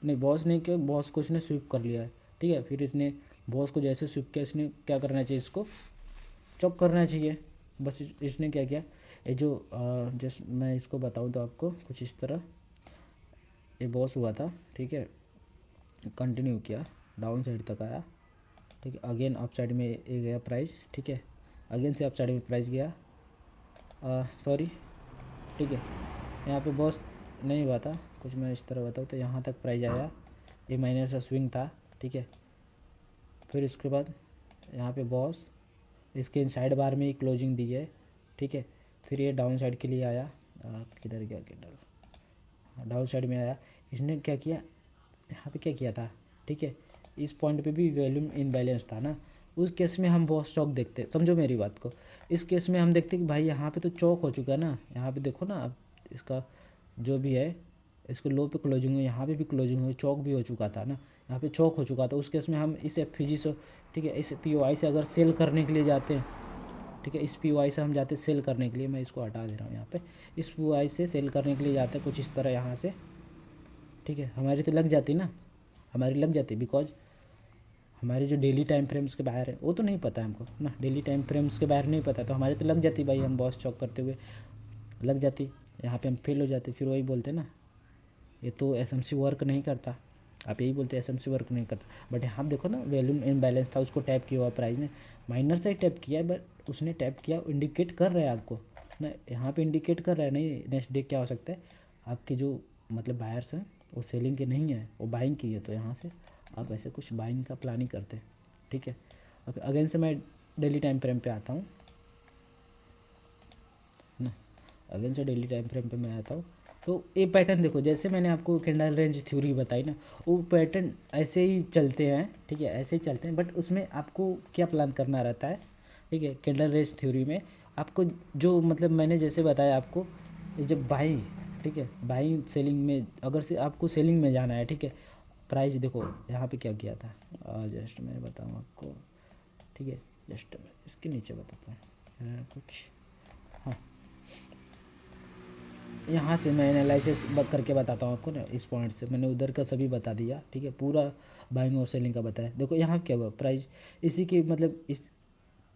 Speaker 1: नहीं बॉस नहीं किया, बॉस को इसने स्विप कर लिया है, ठीक है। फिर इसने बॉस को जैसे स्विप किया, इसने क्या करना चाहिए, इसको चॉक करना चाहिए। बस इसने क्या किया, ये जो जस्ट मैं इसको बताऊं तो आपको कुछ इस तरह ये बॉस हुआ था, ठीक है, कंटिन्यू किया, डाउन साइड तक आया, ठीक है, अगेन अप साइड में ये गया प्राइस, ठीक है, अगेन से अप साइड में प्राइस गया, सॉरी, ठीक है, यहाँ पे बॉस नहीं हुआ था, कुछ मैं इस तरह बताऊँ तो यहाँ तक प्राइस आया, ये माइनर सा स्विंग था, ठीक है। फिर उसके बाद यहाँ पे बॉस, इसके इनसाइड बार में ही क्लोजिंग दी है, ठीक है। फिर ये डाउन साइड के लिए आया, किधर गया कैंडल, डाउन साइड में आया, इसने क्या किया, यहाँ पे क्या किया था, ठीक है, इस पॉइंट पे भी वॉल्यूम इनबैलेंस था ना। उस केस में हम बॉस चौक देखते, समझो मेरी बात को, इस केस में हम देखते कि भाई यहाँ पे तो चौक हो चुका है ना, यहाँ पे देखो ना अब इसका जो भी है, इसको लो पे क्लोजिंग हुई, यहाँ पे भी क्लोजिंग हुई, चौक भी हो चुका था ना, यहाँ पे चौक हो चुका था। उस केस में हम इस एफईजी से, ठीक है, इस पीओआई से अगर सेल करने के लिए जाते हैं, ठीक है, इस पीओआई से हम जाते सेल करने के लिए, मैं इसको हटा दे रहा हूँ यहाँ पे, इस पीओआई से सेल करने के लिए जाते हैं कुछ इस तरह यहाँ से, ठीक है, हमारी तो लग जाती ना, हमारी लग जाती, बिकॉज हमारे जो डेली टाइम फ्रेम्स के बाहर है वो तो नहीं पता है हमको ना, डेली टाइम फ्रेम्स के बाहर नहीं पता, तो हमारी तो लग जाती भाई, हम बॉस चौक करते हुए लग जाती, यहाँ पे हम फेल हो जाते। फिर वही बोलते ना ये तो एसएमसी वर्क नहीं करता, आप यही बोलते एसएमसी वर्क नहीं करता, बट यहाँ देखो ना वॉल्यूम इनबैलेंस था, उसको टैप किया हुआ प्राइस ने, माइनर से ही टैप किया है, बट उसने टैप किया, इंडिकेट कर रहा है आपको ना, यहाँ पे इंडिकेट कर रहा है नहीं नेक्स्ट डे क्या हो सकता है, आपके जो मतलब बायर्स हैं वो सेलिंग के नहीं है, वो बाइंग की है, तो यहाँ से आप ऐसे कुछ बाइंग का प्लानिंग करते हैं, ठीक है। अब अगेन से मैं डेली टाइम फ्रेम पे आता हूँ ना, अगेन से डेली टाइम फ्रेम पे मैं आता हूँ। तो ये पैटर्न देखो, जैसे मैंने आपको कैंडल रेंज थ्योरी बताई ना, वो पैटर्न ऐसे ही चलते हैं, ठीक है, ऐसे ही चलते हैं, बट उसमें आपको क्या प्लान करना रहता है, ठीक है। कैंडल रेंज थ्योरी में आपको जो मतलब मैंने जैसे बताया आपको, जब बाई, ठीक है, बाई सेलिंग में अगर से आपको सेलिंग में जाना है, ठीक है, प्राइस देखो यहाँ पे क्या किया था, जस्ट मैं बताऊँ आपको, ठीक है। जस्ट मैं इसके नीचे बताता हूँ कुछ, हाँ यहाँ से मैं एनालिसिस करके बताता हूँ आपको ना। इस पॉइंट से मैंने उधर का सभी बता दिया, ठीक है, पूरा बाइंग और सेलिंग का बताया। देखो यहाँ क्या हुआ, प्राइस इसी के मतलब इस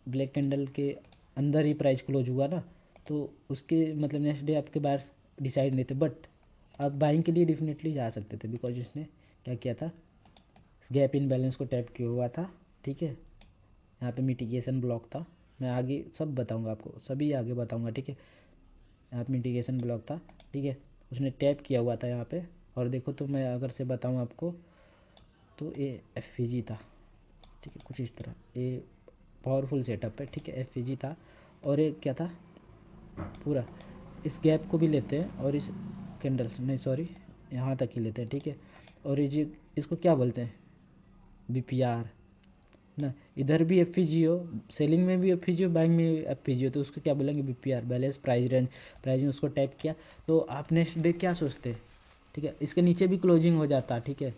Speaker 1: ब्लैक कैंडल के अंदर ही प्राइस क्लोज हुआ ना, तो उसके मतलब नेक्स्ट डे आपके बायर्स डिसाइड नहीं थे, बट आप बाइंग के लिए डेफिनेटली जा सकते थे, बिकॉज इसने क्या किया था, गैप इन बैलेंस को टैप किया हुआ था, ठीक है। यहाँ पे मिटिगेशन ब्लॉक था, मैं आगे सब बताऊंगा आपको, सभी आगे बताऊंगा, ठीक है। यहाँ पे मिटिगेशन ब्लॉक था, ठीक है, उसने टैप किया हुआ था यहाँ पे। और देखो तो मैं अगर से बताऊँ आपको तो ये एफ था, ठीक है, कुछ इस तरह ये पावरफुल सेटअप है, ठीक है, एफ था। और ये क्या था, पूरा इस गैप को भी लेते हैं और इस कैंडल्स नहीं सॉरी यहाँ तक ही लेते हैं, ठीक है। और ये इसको क्या बोलते हैं, BPR ना, इधर भी एफ हो, सेलिंग में भी एफ हो, बाइंग में भी एफ हो, तो उसको क्या बोलेंगे, BPR, balance price range. Price ने उसको टाइप किया, तो आप नेक्स्ट डे क्या सोचते हैं, ठीक है, इसके नीचे भी क्लोजिंग हो जाता, ठीक है,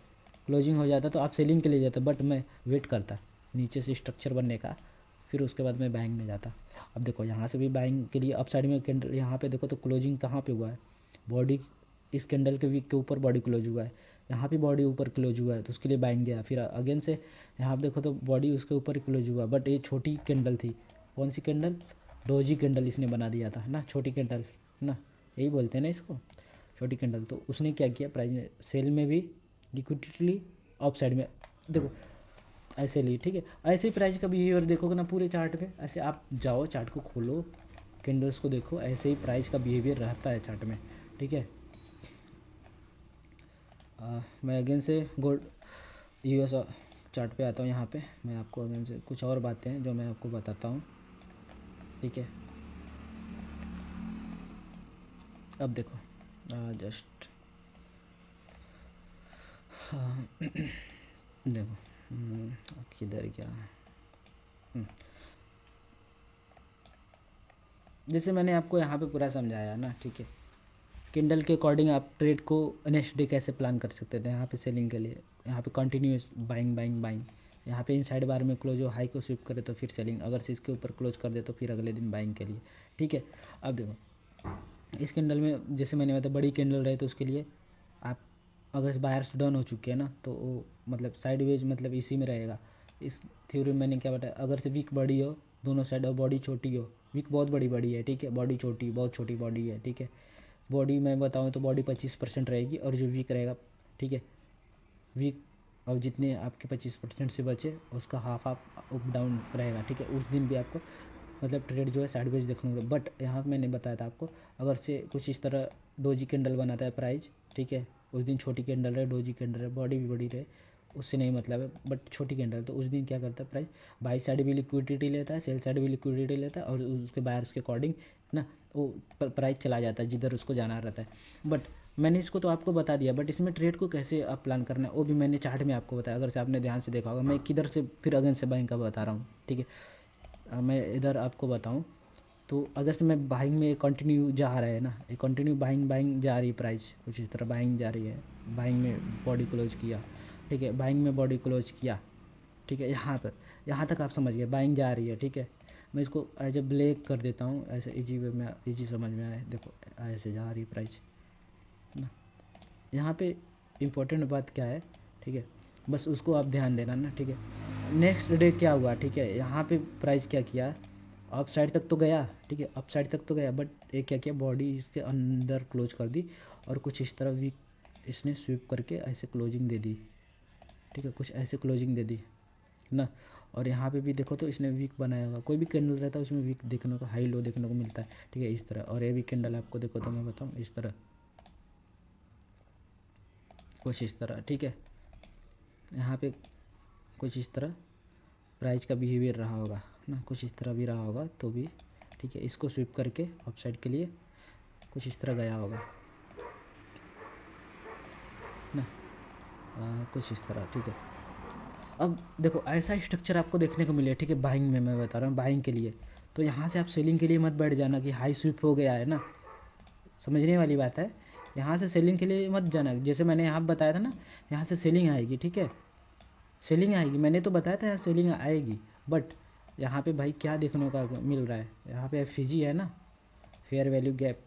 Speaker 1: क्लोजिंग हो जाता तो आप सेलिंग के लिए जाते, बट मैं वेट करता नीचे से स्ट्रक्चर बनने का, फिर उसके बाद मैं बाइंग में जाता। अब देखो यहाँ से भी बाइंग के लिए अप साइड में कैंडल, यहाँ पे देखो तो क्लोजिंग कहाँ पे हुआ है, बॉडी इस कैंडल के वीक के ऊपर बॉडी क्लोज हुआ है, यहाँ पे बॉडी ऊपर क्लोज हुआ है, तो उसके लिए बाइंग गया। फिर अगेन से यहाँ पे देखो तो बॉडी उसके ऊपर ही क्लोज हुआ, बट ये छोटी कैंडल थी, कौन सी कैंडल, डोजी कैंडल इसने बना दिया था ना, छोटी कैंडल ना, यही बोलते हैं ना इसको, छोटी कैंडल। तो उसने क्या किया, प्राइस ने सेल में भी लिक्विडिटी अप साइड में देखो ऐसे ली, ठीक है। ऐसे ही प्राइस का बिहेवियर देखोगे ना पूरे चार्ट पे, ऐसे आप जाओ चार्ट को खोलो, कैंडल्स को देखो, ऐसे ही प्राइस का बिहेवियर रहता है चार्ट में, ठीक है। मैं अगेन से गोल्ड US चार्ट पे आता हूँ। यहाँ पे मैं आपको अगेन से कुछ और बातें हैं जो मैं आपको बताता हूँ, ठीक है। अब देखो जस्ट देखो किधर क्या जैसे मैंने आपको यहाँ पे पूरा समझाया ना, ठीक है। किंडल के अकॉर्डिंग आप ट्रेड को नेक्स्ट डे कैसे प्लान कर सकते थे, यहाँ पे सेलिंग के लिए, यहाँ पे कंटिन्यूस बाइंग बाइंग बाइंग, यहाँ पे इनसाइड बार में क्लोज हो, हाई को स्विप करे तो फिर सेलिंग, अगर से इसके ऊपर क्लोज कर दे तो फिर अगले दिन बाइंग के लिए, ठीक है। अब देखो इस कैंडल में जैसे मैंने बताया बड़ी कैंडल रहे तो उसके लिए आप अगर बायर्स डाउन हो चुके हैं ना, तो वो मतलब साइडवेज मतलब इसी में रहेगा। इस थ्योरी में मैंने क्या बताया, अगर से वीक बड़ी हो दोनों साइड और बॉडी छोटी हो, वीक बहुत बड़ी बड़ी है, ठीक है, बॉडी छोटी बहुत छोटी बॉडी है, ठीक है। बॉडी मैं बताऊँ तो बॉडी 25% रहेगी और जो वीक रहेगा, ठीक है, वीक और जितने आपके 25% से बचे उसका हाफ आप अप डाउन रहेगा, ठीक है। उस दिन भी आपको मतलब ट्रेड जो है साइडवेज देखने को, बट यहाँ मैंने बताया था आपको, अगर से कुछ इस तरह डोजी कैंडल बनाता है प्राइस, ठीक है, उस दिन छोटी कैंडल रहे, डोजी कैंडल रहे, बॉडी भी बड़ी रहे, उससे नहीं मतलब है, बट छोटी कैंडल, तो उस दिन क्या करता है प्राइस, बाई साइड भी लिक्विडिटी लेता है, सेल साइड भी लिक्विडिटी लेता है, और उसके बायर्स के अकॉर्डिंग ना वो प्राइस चला जाता है जिधर उसको जाना रहता है। बट मैंने इसको तो आपको बता दिया, बट इसमें ट्रेड को कैसे आप प्लान करना है वो भी मैंने चार्ट में आपको बताया, अगर से आपने ध्यान से देखा होगा। मैं किधर से फिर अगेन से बाइंग का बता रहा हूँ, ठीक है। मैं इधर आपको बताऊँ तो अगर से मैं बाइंग में कंटिन्यू जा रहा है ना, ये कंटिन्यू बाइंग बाइंग जा रही है, प्राइस कुछ इस तरह बाइंग जा रही है, बाइंग में बॉडी क्लोज किया, ठीक है, बाइंग में बॉडी क्लोज किया, ठीक है। यहाँ पर यहाँ तक आप समझ गए बाइंग जा रही है, ठीक है। मैं इसको एज ए ब्लैक कर देता हूँ, ऐसे इजी वे में, इजी समझ में आए, देखो ऐसे जा रही प्राइस ना। यहाँ पे इम्पोर्टेंट बात क्या है, ठीक है, बस उसको आप ध्यान देना ना, ठीक है। नेक्स्ट डे क्या हुआ, ठीक है, यहाँ पे प्राइस क्या किया, अप साइड तक तो गया, ठीक है, अप साइड तक तो गया, बट एक क्या किया, बॉडी इसके अंदर क्लोज कर दी और कुछ इस तरह वीक इसने स्वीप करके ऐसे क्लोजिंग दे दी, ठीक है, कुछ ऐसे क्लोजिंग दे दी ना। और यहाँ पे भी देखो तो इसने वीक बनाया होगा, कोई भी कैंडल रहता है उसमें वीक देखने को, हाई लो देखने को मिलता है, ठीक है, इस तरह। और ये भी कैंडल आपको देखो तो मैं बताऊँ इस तरह, कुछ इस तरह, ठीक है, यहाँ पे कुछ इस तरह प्राइस का बिहेवियर रहा होगा ना, कुछ इस तरह भी रहा होगा तो भी, ठीक है। इसको स्विप करके अप साइड के लिए कुछ इस तरह गया होगा ना, कुछ इस तरह, ठीक है। अब देखो ऐसा स्ट्रक्चर आपको देखने को मिले, ठीक है, बाइंग में मैं बता रहा हूँ, बाइंग के लिए। तो यहाँ से आप सेलिंग के लिए मत बैठ जाना कि हाई स्विप हो गया है ना, समझने वाली बात है। यहाँ से सेलिंग के लिए मत जाना, जैसे मैंने यहाँ बताया था ना, यहाँ से सेलिंग आएगी, ठीक है, सेलिंग आएगी, मैंने तो बताया था यहाँ सेलिंग आएगी। बट यहाँ पे भाई क्या देखने का मिल रहा है, यहाँ पे एफ है ना, फेयर वैल्यू गैप।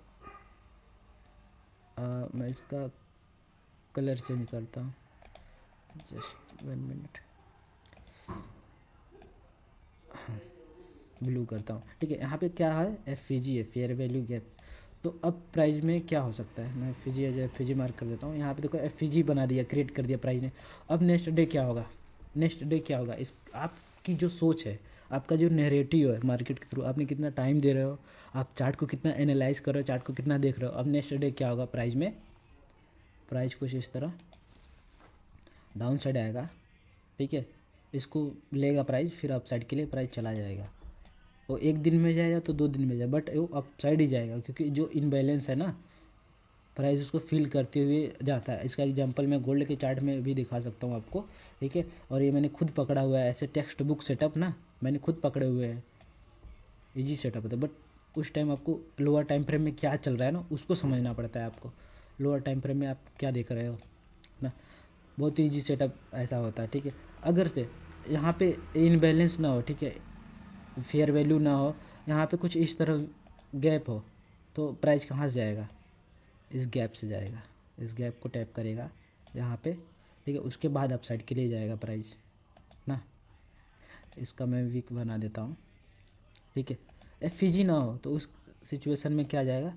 Speaker 1: मैं इसका कलर चेंज करता हूँ, जस्ट 1 मिनट, ब्लू करता हूँ, ठीक है। यहाँ पे क्या है, एफ है, फेयर वैल्यू गैप। तो अब प्राइस में क्या हो सकता है, मैं एफ जी मार्क कर देता हूँ। यहाँ पे देखो एफ बना दिया, क्रिएट कर दिया प्राइस ने। अब नेक्स्ट डे क्या होगा, नेक्स्ट डे क्या होगा, इस आपकी जो सोच है, आपका जो नैरेटिव है मार्केट के थ्रू, आपने कितना टाइम दे रहे हो, आप चार्ट को कितना एनालाइज कर रहे हो, चार्ट को कितना देख रहे हो। अब नेक्स्ट डे क्या होगा प्राइस में, प्राइस कुछ इस तरह डाउन साइड आएगा, ठीक है, इसको लेगा प्राइस, फिर अप साइड के लिए प्राइस चला जाएगा। वो एक दिन में जाएगा तो 2 दिन में जाएगा, बट वो अप साइड ही जाएगा, क्योंकि जो इनबैलेंस है ना, प्राइस उसको फील करते हुए जाता है। इसका एग्जांपल मैं गोल्ड के चार्ट में भी दिखा सकता हूँ आपको, ठीक है। और ये मैंने खुद पकड़ा हुआ है, ऐसे टेक्स्ट बुक सेटअप ना मैंने खुद पकड़े हुए हैं, इजी सेटअप होता है। बट उस टाइम आपको लोअर टाइम फ्रेम में क्या चल रहा है ना, उसको समझना पड़ता है आपको, लोअर टाइम फ्रेम में आप क्या देख रहे हो ना। बहुत ही ईजी सेटअप ऐसा होता है, ठीक है। अगर से यहाँ पे इनबैलेंस ना हो, ठीक है, फेयर वैल्यू ना हो, यहाँ पे कुछ इस तरह गैप हो, तो प्राइस कहाँ से जाएगा, इस गैप से जाएगा, इस गैप को टैप करेगा यहाँ पे, ठीक है, उसके बाद अप साइड के लिए जाएगा प्राइस ना। इसका मैं वीक बना देता हूँ, ठीक है। एफ ना हो तो उस सिचुएशन में क्या जाएगा,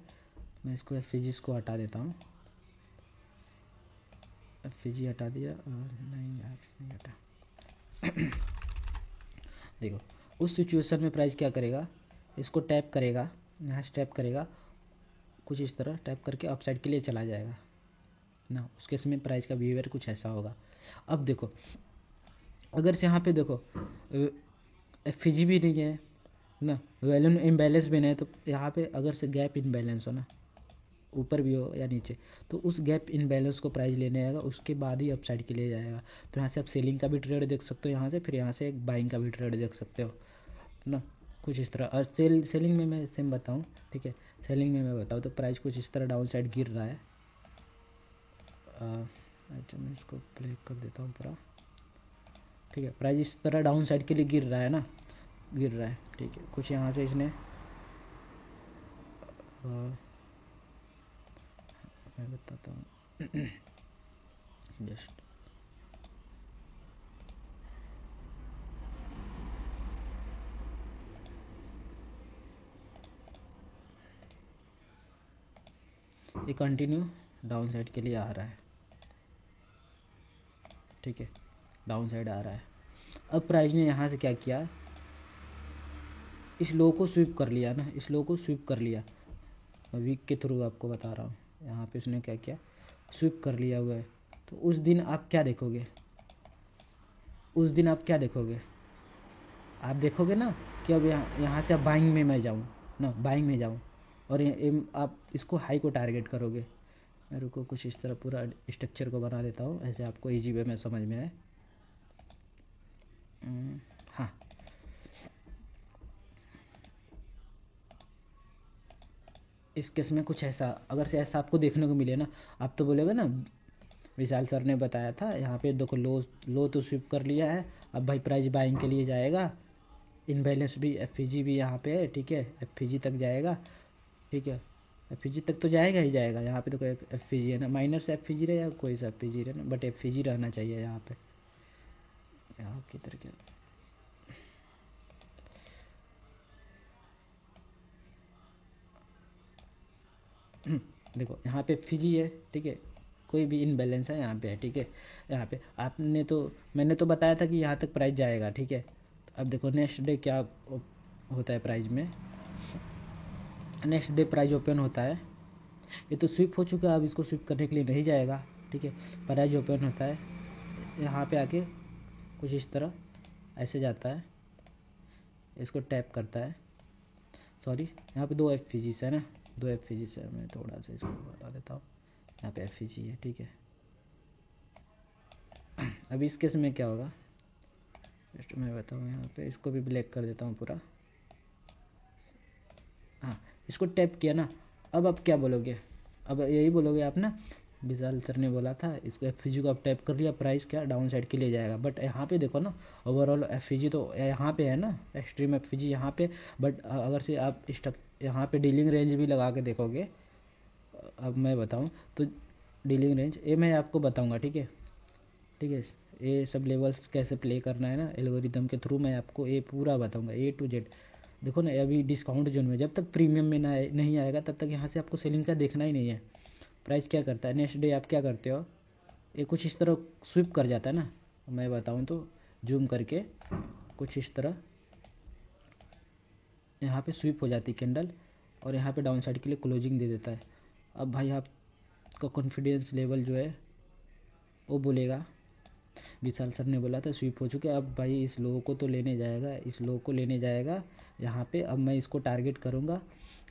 Speaker 1: मैं इसको एफ को हटा देता हूँ, एफ हटा दिया, और नहीं यार नहीं हटा। देखो उस सिचुएशन में प्राइस क्या करेगा, इसको टैप करेगा, यहाँ से टैप करेगा, कुछ इस तरह टैप करके अप साइड के लिए चला जाएगा ना। उस केस में प्राइस का बिहेवियर कुछ ऐसा होगा। अब देखो अगर से यहाँ पे देखो एफ भी नहीं है ना, वैल्यू इम्बैलेंस भी नहीं है, तो यहाँ पे अगर से गैप इनबैलेंस हो ना, ऊपर भी हो या नीचे, तो उस गैप इनबैलेंस को प्राइस लेने आएगा, उसके बाद ही अपसाइड के लिए जाएगा। तो यहाँ से आप सेलिंग का भी ट्रेड देख सकते हो यहाँ से, फिर यहाँ से एक बाइंग का भी ट्रेड देख सकते हो ना, कुछ इस तरह। और सेलिंग में मैं सेम बताऊँ, ठीक है, सेलिंग में मैं बताऊँ तो प्राइस कुछ इस तरह डाउन साइड गिर रहा है। अच्छा मैं इसको प्ले कर देता हूँ पूरा, ठीक है, प्राइस इस तरह डाउन साइड के लिए गिर रहा है ना, गिर रहा है, ठीक है। कुछ यहाँ से इसने मैं बताता हूँ जस्ट, ये कंटिन्यू डाउन साइड के लिए आ रहा है, ठीक है, डाउन साइड आ रहा है। अब प्राइस ने यहाँ से क्या किया, इस लो को स्वीप कर लिया ना, इस लो को स्वीप कर लिया, मैं वीक के थ्रू आपको बता रहा हूँ। यहाँ पे इसने क्या किया, स्वीप कर लिया हुआ है। तो उस दिन आप क्या देखोगे, उस दिन आप क्या देखोगे, आप देखोगे ना कि अब यहाँ से आप बाइंग में मैं जाऊँ ना, बाइंग में जाऊँ, और आप इसको हाई को टारगेट करोगे। मेरे को कुछ इस तरह पूरा स्ट्रक्चर को बना देता हूँ, ऐसे आपको इजी वे में समझ में आए। हाँ, इस केस में कुछ ऐसा अगर से ऐसा आपको देखने को मिले ना, आप तो बोलेगा ना विशाल सर ने बताया था, यहाँ पे देखो लो, लो तो स्विप कर लिया है, अब भाई प्राइस बाइंग के लिए जाएगा, इनबैलेंस भी एफ भी यहाँ पे है, ठीक है, एफ तक जाएगा, ठीक है, एफ तक तो जाएगा ही जाएगा। यहाँ पे तो कोई एफ है ना, माइनर से एफ रहे या कोई सा एफ रहे ना, बट एफ रहना चाहिए यहाँ पे, यहाँ किधर क्या देखो यहाँ पे एफ है, ठीक है, कोई भी इनबैलेंस है यहाँ पे है, ठीक है। यहाँ पे आपने तो मैंने तो बताया था कि यहाँ तक प्राइस जाएगा, ठीक है। तो अब देखो नेक्स्ट डे क्या होता है प्राइस में, नेक्स्ट डे प्राइस ओपन होता है, ये तो स्विप हो चुका है, अब इसको स्विप करने के लिए नहीं जाएगा, ठीक है। प्राइस ओपन होता है, यहाँ पे आके कुछ इस तरह ऐसे जाता है, इसको टैप करता है, सॉरी यहाँ पे 2 एफ है ना, 2 एफ है, मैं थोड़ा सा इसको बता देता हूँ, यहाँ पे एफ है, ठीक है। अभी इस केस में क्या होगा, जस्ट मैं बताऊँ, यहाँ पे इसको भी ब्लैक कर देता हूँ पूरा। हाँ, इसको टैप किया ना, अब आप क्या बोलोगे, अब यही बोलोगे आप ना, विशाल सर ने बोला था इसको एफ को आप टैप कर लिया, प्राइस क्या डाउन साइड के लिए जाएगा। बट यहाँ पे देखो ना, ओवरऑल एफ तो यहाँ पे है ना, एक्सट्रीम एफ यहाँ पे। बट अगर से आप यहाँ पे डीलिंग रेंज भी लगा के देखोगे, अब मैं बताऊँ तो डीलिंग रेंज ये मैं आपको बताऊँगा, ठीक है, ठीक है। ये सब लेवल्स कैसे प्ले करना है ना एल्गोरिदम के थ्रू, मैं आपको ये पूरा बताऊँगा A to Z। देखो ना, अभी डिस्काउंट जोन में जब तक प्रीमियम में ना नहीं आएगा तब तक यहाँ से आपको सेलिंग का देखना ही नहीं है। प्राइस क्या करता है, नेक्स्ट डे आप क्या करते हो, ये कुछ इस तरह स्विप कर जाता है ना, मैं बताऊँ तो जूम करके कुछ इस तरह यहाँ पे स्विप हो जाती है कैंडल, और यहाँ पे डाउन साइड के लिए क्लोजिंग दे देता है। अब भाई आपका कॉन्फिडेंस लेवल जो है वो बोलेगा, विशाल सर ने बोला था स्वीप हो चुके, अब भाई इस लो को तो लेने जाएगा, इस लो को लेने जाएगा यहाँ पे। अब मैं इसको टारगेट करूँगा।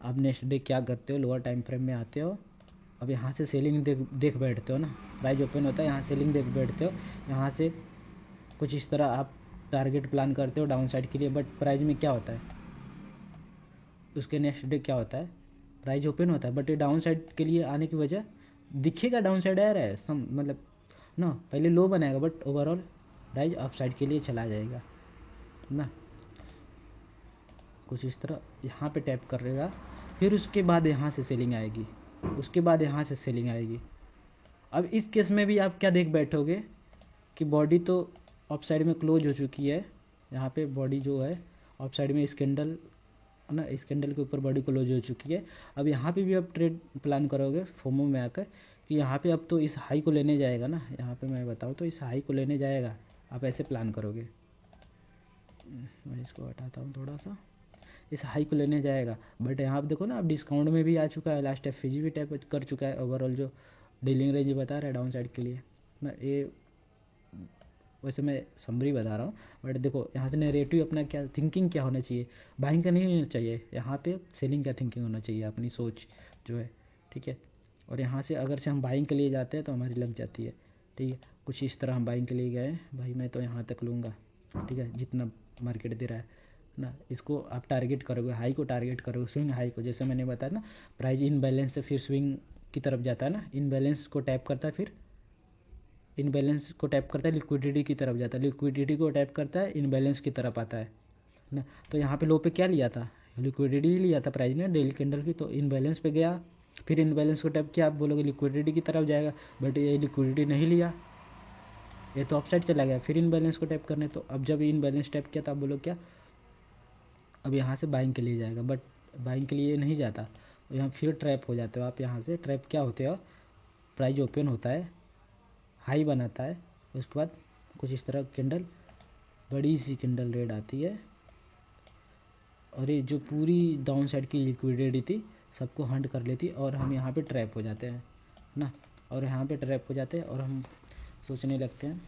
Speaker 1: अब नेक्स्ट डे क्या करते हो, लोअर टाइम फ्रेम में आते हो, अब यहाँ से सेलिंग देख बैठते हो ना, प्राइस ओपन होता है यहाँ सेलिंग देख बैठते हो, यहाँ से कुछ इस तरह आप टारगेट प्लान करते हो डाउन साइड के लिए। बट प्राइस में क्या होता है, उसके नेक्स्ट डे क्या होता है, प्राइस ओपन होता है, बट ये डाउन साइड के लिए आने की वजह दिखेगा डाउन साइड आ रहा है मतलब ना, पहले लो बनाएगा but overall price up side के लिए चला जाएगा ना, कुछ इस तरह यहाँ पे टैप करेगा। फिर उसके बाद यहाँ से सेलिंग आएगी, उसके बाद यहाँ से सेलिंग आएगी। अब इस केस में भी आप क्या देख बैठोगे कि बॉडी तो अप साइड में क्लोज हो चुकी है, यहाँ पे बॉडी जो है अप साइड में इस कैंडल ना, इस कैंडल के ऊपर बॉडी क्लोज हो चुकी है। अब यहाँ पे भी आप ट्रेड प्लान करोगे फोमो में आकर कि यहाँ पे अब तो इस हाई को लेने जाएगा ना, यहाँ पे मैं बताऊँ तो इस हाई को लेने जाएगा, आप ऐसे प्लान करोगे। मैं इसको हटाता हूँ थोड़ा सा, इस हाई को लेने जाएगा। बट यहाँ पे देखो ना, अब डिस्काउंट में भी आ चुका है, लास्ट एफ भी टैप कर चुका है, ओवरऑल जो डीलिंग रेंज बता रहा है डाउन साइड के लिए ना। ये वैसे मैं समरी बता रहा हूँ, बट देखो यहाँ से नैरेटिव अपना क्या थिंकिंग क्या होना चाहिए, बाइंग का नहीं होना चाहिए, यहाँ पे सेलिंग का थिंकिंग होना चाहिए, अपनी सोच जो है, ठीक है। और यहाँ से अगर से हम बाइंग के लिए जाते हैं तो हमारी लग जाती है, ठीक है। कुछ इस तरह हम बाइंग के लिए गए, भाई मैं तो यहाँ तक लूँगा, ठीक है, जितना मार्केट दे रहा है ना, इसको आप टारगेट करोगे, हाई को टारगेट करोगे, स्विंग हाई को, जैसे मैंने बताया ना, प्राइस इन बैलेंस से फिर स्विंग की तरफ जाता है ना, इन बैलेंस को टैप करता है, फिर इन बैलेंस को टैप करता है, लिक्विडिटी की तरफ जाता है, लिक्विडिटी को टैप करता है, इन बैलेंस की तरफ आता है ना। तो यहाँ पे लो पे क्या लिया था, लिक्विडिटी ही लिया था प्राइस ने डेली कैंडल की, तो इन बैलेंस पे गया, फिर इन बैलेंस को टैप किया, आप बोलोगे लिक्विडिटी की तरफ जाएगा, बट ये लिक्विडिटी नहीं लिया, ये तो अपसाइड चला गया, फिर इन बैलेंस को टैप करने। तो अब जब इन बैलेंस टैप किया तो आप बोलो क्या, अब यहाँ से बाइंग के लिए जाएगा, बट बाइंग के लिए नहीं जाता, यहाँ फिर ट्रैप हो जाते हो आप। यहाँ से ट्रैप क्या होते हो, प्राइस ओपन होता है, हाई बनाता है, उसके बाद कुछ इस तरह कैंडल, बड़ी सी कैंडल रेड आती है, और ये जो पूरी डाउन साइड की लिक्विडिटी थी सबको हंट कर लेती, और हम यहाँ पे ट्रैप हो जाते हैं ना, और यहाँ पे ट्रैप हो जाते हैं, और हम सोचने लगते हैं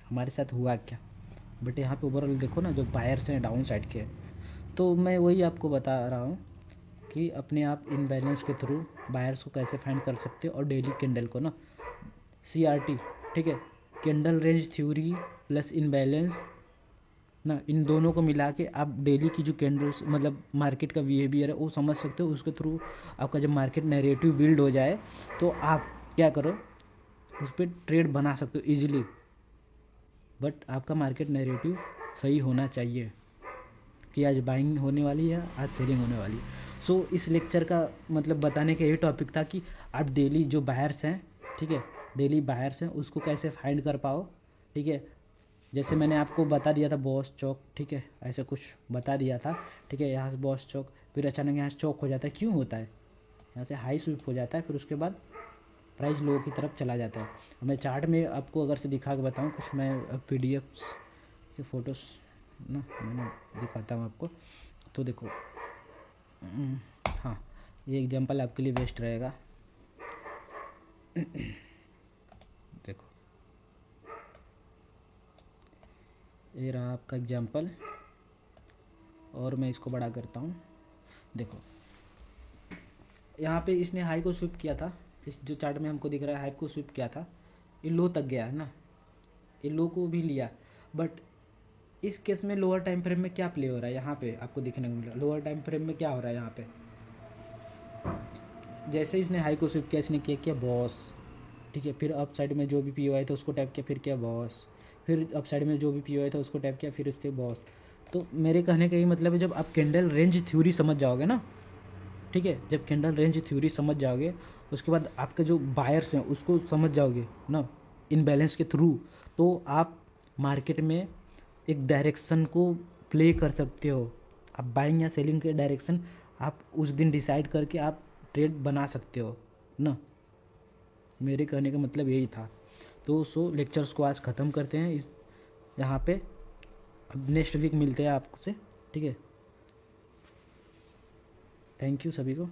Speaker 1: हमारे साथ हुआ क्या। बट यहाँ पे ओवरऑल देखो ना, जो बायर्स हैं डाउन साइड के, तो मैं वही आपको बता रहा हूँ कि अपने आप इन बैलेंस के थ्रू बायर्स को कैसे फाइंड कर सकते हो, और डेली कैंडल को ना CRT, ठीक है, candle range theory plus in balance ना, इन दोनों को मिला के आप डेली की जो कैंडल्स मतलब मार्केट का बिहेवियर है वो समझ सकते हो। उसके थ्रू आपका जब मार्केट नैरेटिव बिल्ड हो जाए तो आप क्या करो, उस पर ट्रेड बना सकते हो इजीली। बट आपका मार्केट नैरेटिव सही होना चाहिए कि आज बाइंग होने वाली है, आज सेलिंग होने वाली है। सो इस लेक्चर का मतलब बताने का यही टॉपिक था कि आप डेली जो बायर्स हैं, ठीक है, डेली बायर्स हैं उसको कैसे फाइंड कर पाओ, ठीक है। जैसे मैंने आपको बता दिया था बॉस चौक, ठीक है, ऐसे कुछ बता दिया था, ठीक है। यहाँ से बॉस चौक, फिर अचानक यहाँ से चौक हो जाता है, क्यों होता है, यहाँ से हाई स्विप हो जाता है, फिर उसके बाद प्राइस लो की तरफ चला जाता है। मैं चार्ट में आपको अगर से दिखा के बताऊँ कुछ, मैं PDFs के फ़ोटोज़ ना मैंने दिखाता हूँ आपको, तो देखो हाँ, ये एग्जांपल आपके लिए बेस्ट रहेगा। देखो ये रहा आपका एग्जांपल, और मैं इसको बड़ा करता हूँ। देखो यहाँ पे इसने हाई को स्विप किया था, इस जो चार्ट में हमको दिख रहा है हाई को स्विप किया था, ये लो तक गया है ना, ये लो को भी लिया। बट इस केस में लोअर टाइम फ्रेम में क्या प्ले हो रहा है, यहाँ पे आपको दिखने को मिला लोअर टाइम फ्रेम में क्या हो रहा है, यहाँ पे जैसे इसने हाई को स्विप किया, इसने किया बॉस, ठीक है। फिर अप साइड में जो भी पी ओ आया था उसको टैप किया, फिर किया बॉस। फिर अप साइड में जो भी पी ओ आया था उसको टैप किया, फिर उसके बॉस। तो मेरे कहने का यही मतलब है, जब आप कैंडल रेंज थ्योरी समझ जाओगे ना, ठीक है, जब कैंडल रेंज थ्योरी समझ जाओगे, उसके बाद आपके जो बायर्स हैं उसको समझ जाओगे ना इनबैलेंस के थ्रू, तो आप मार्केट में एक डायरेक्शन को प्ले कर सकते हो। आप बाइंग या सेलिंग के डायरेक्शन आप उस दिन डिसाइड करके आप ट्रेड बना सकते हो ना। मेरे कहने का मतलब यही था। तो लेक्चर्स को आज ख़त्म करते हैं इस यहाँ पे। अब नेक्स्ट वीक मिलते हैं आपसे, ठीक है। थैंक यू सभी को।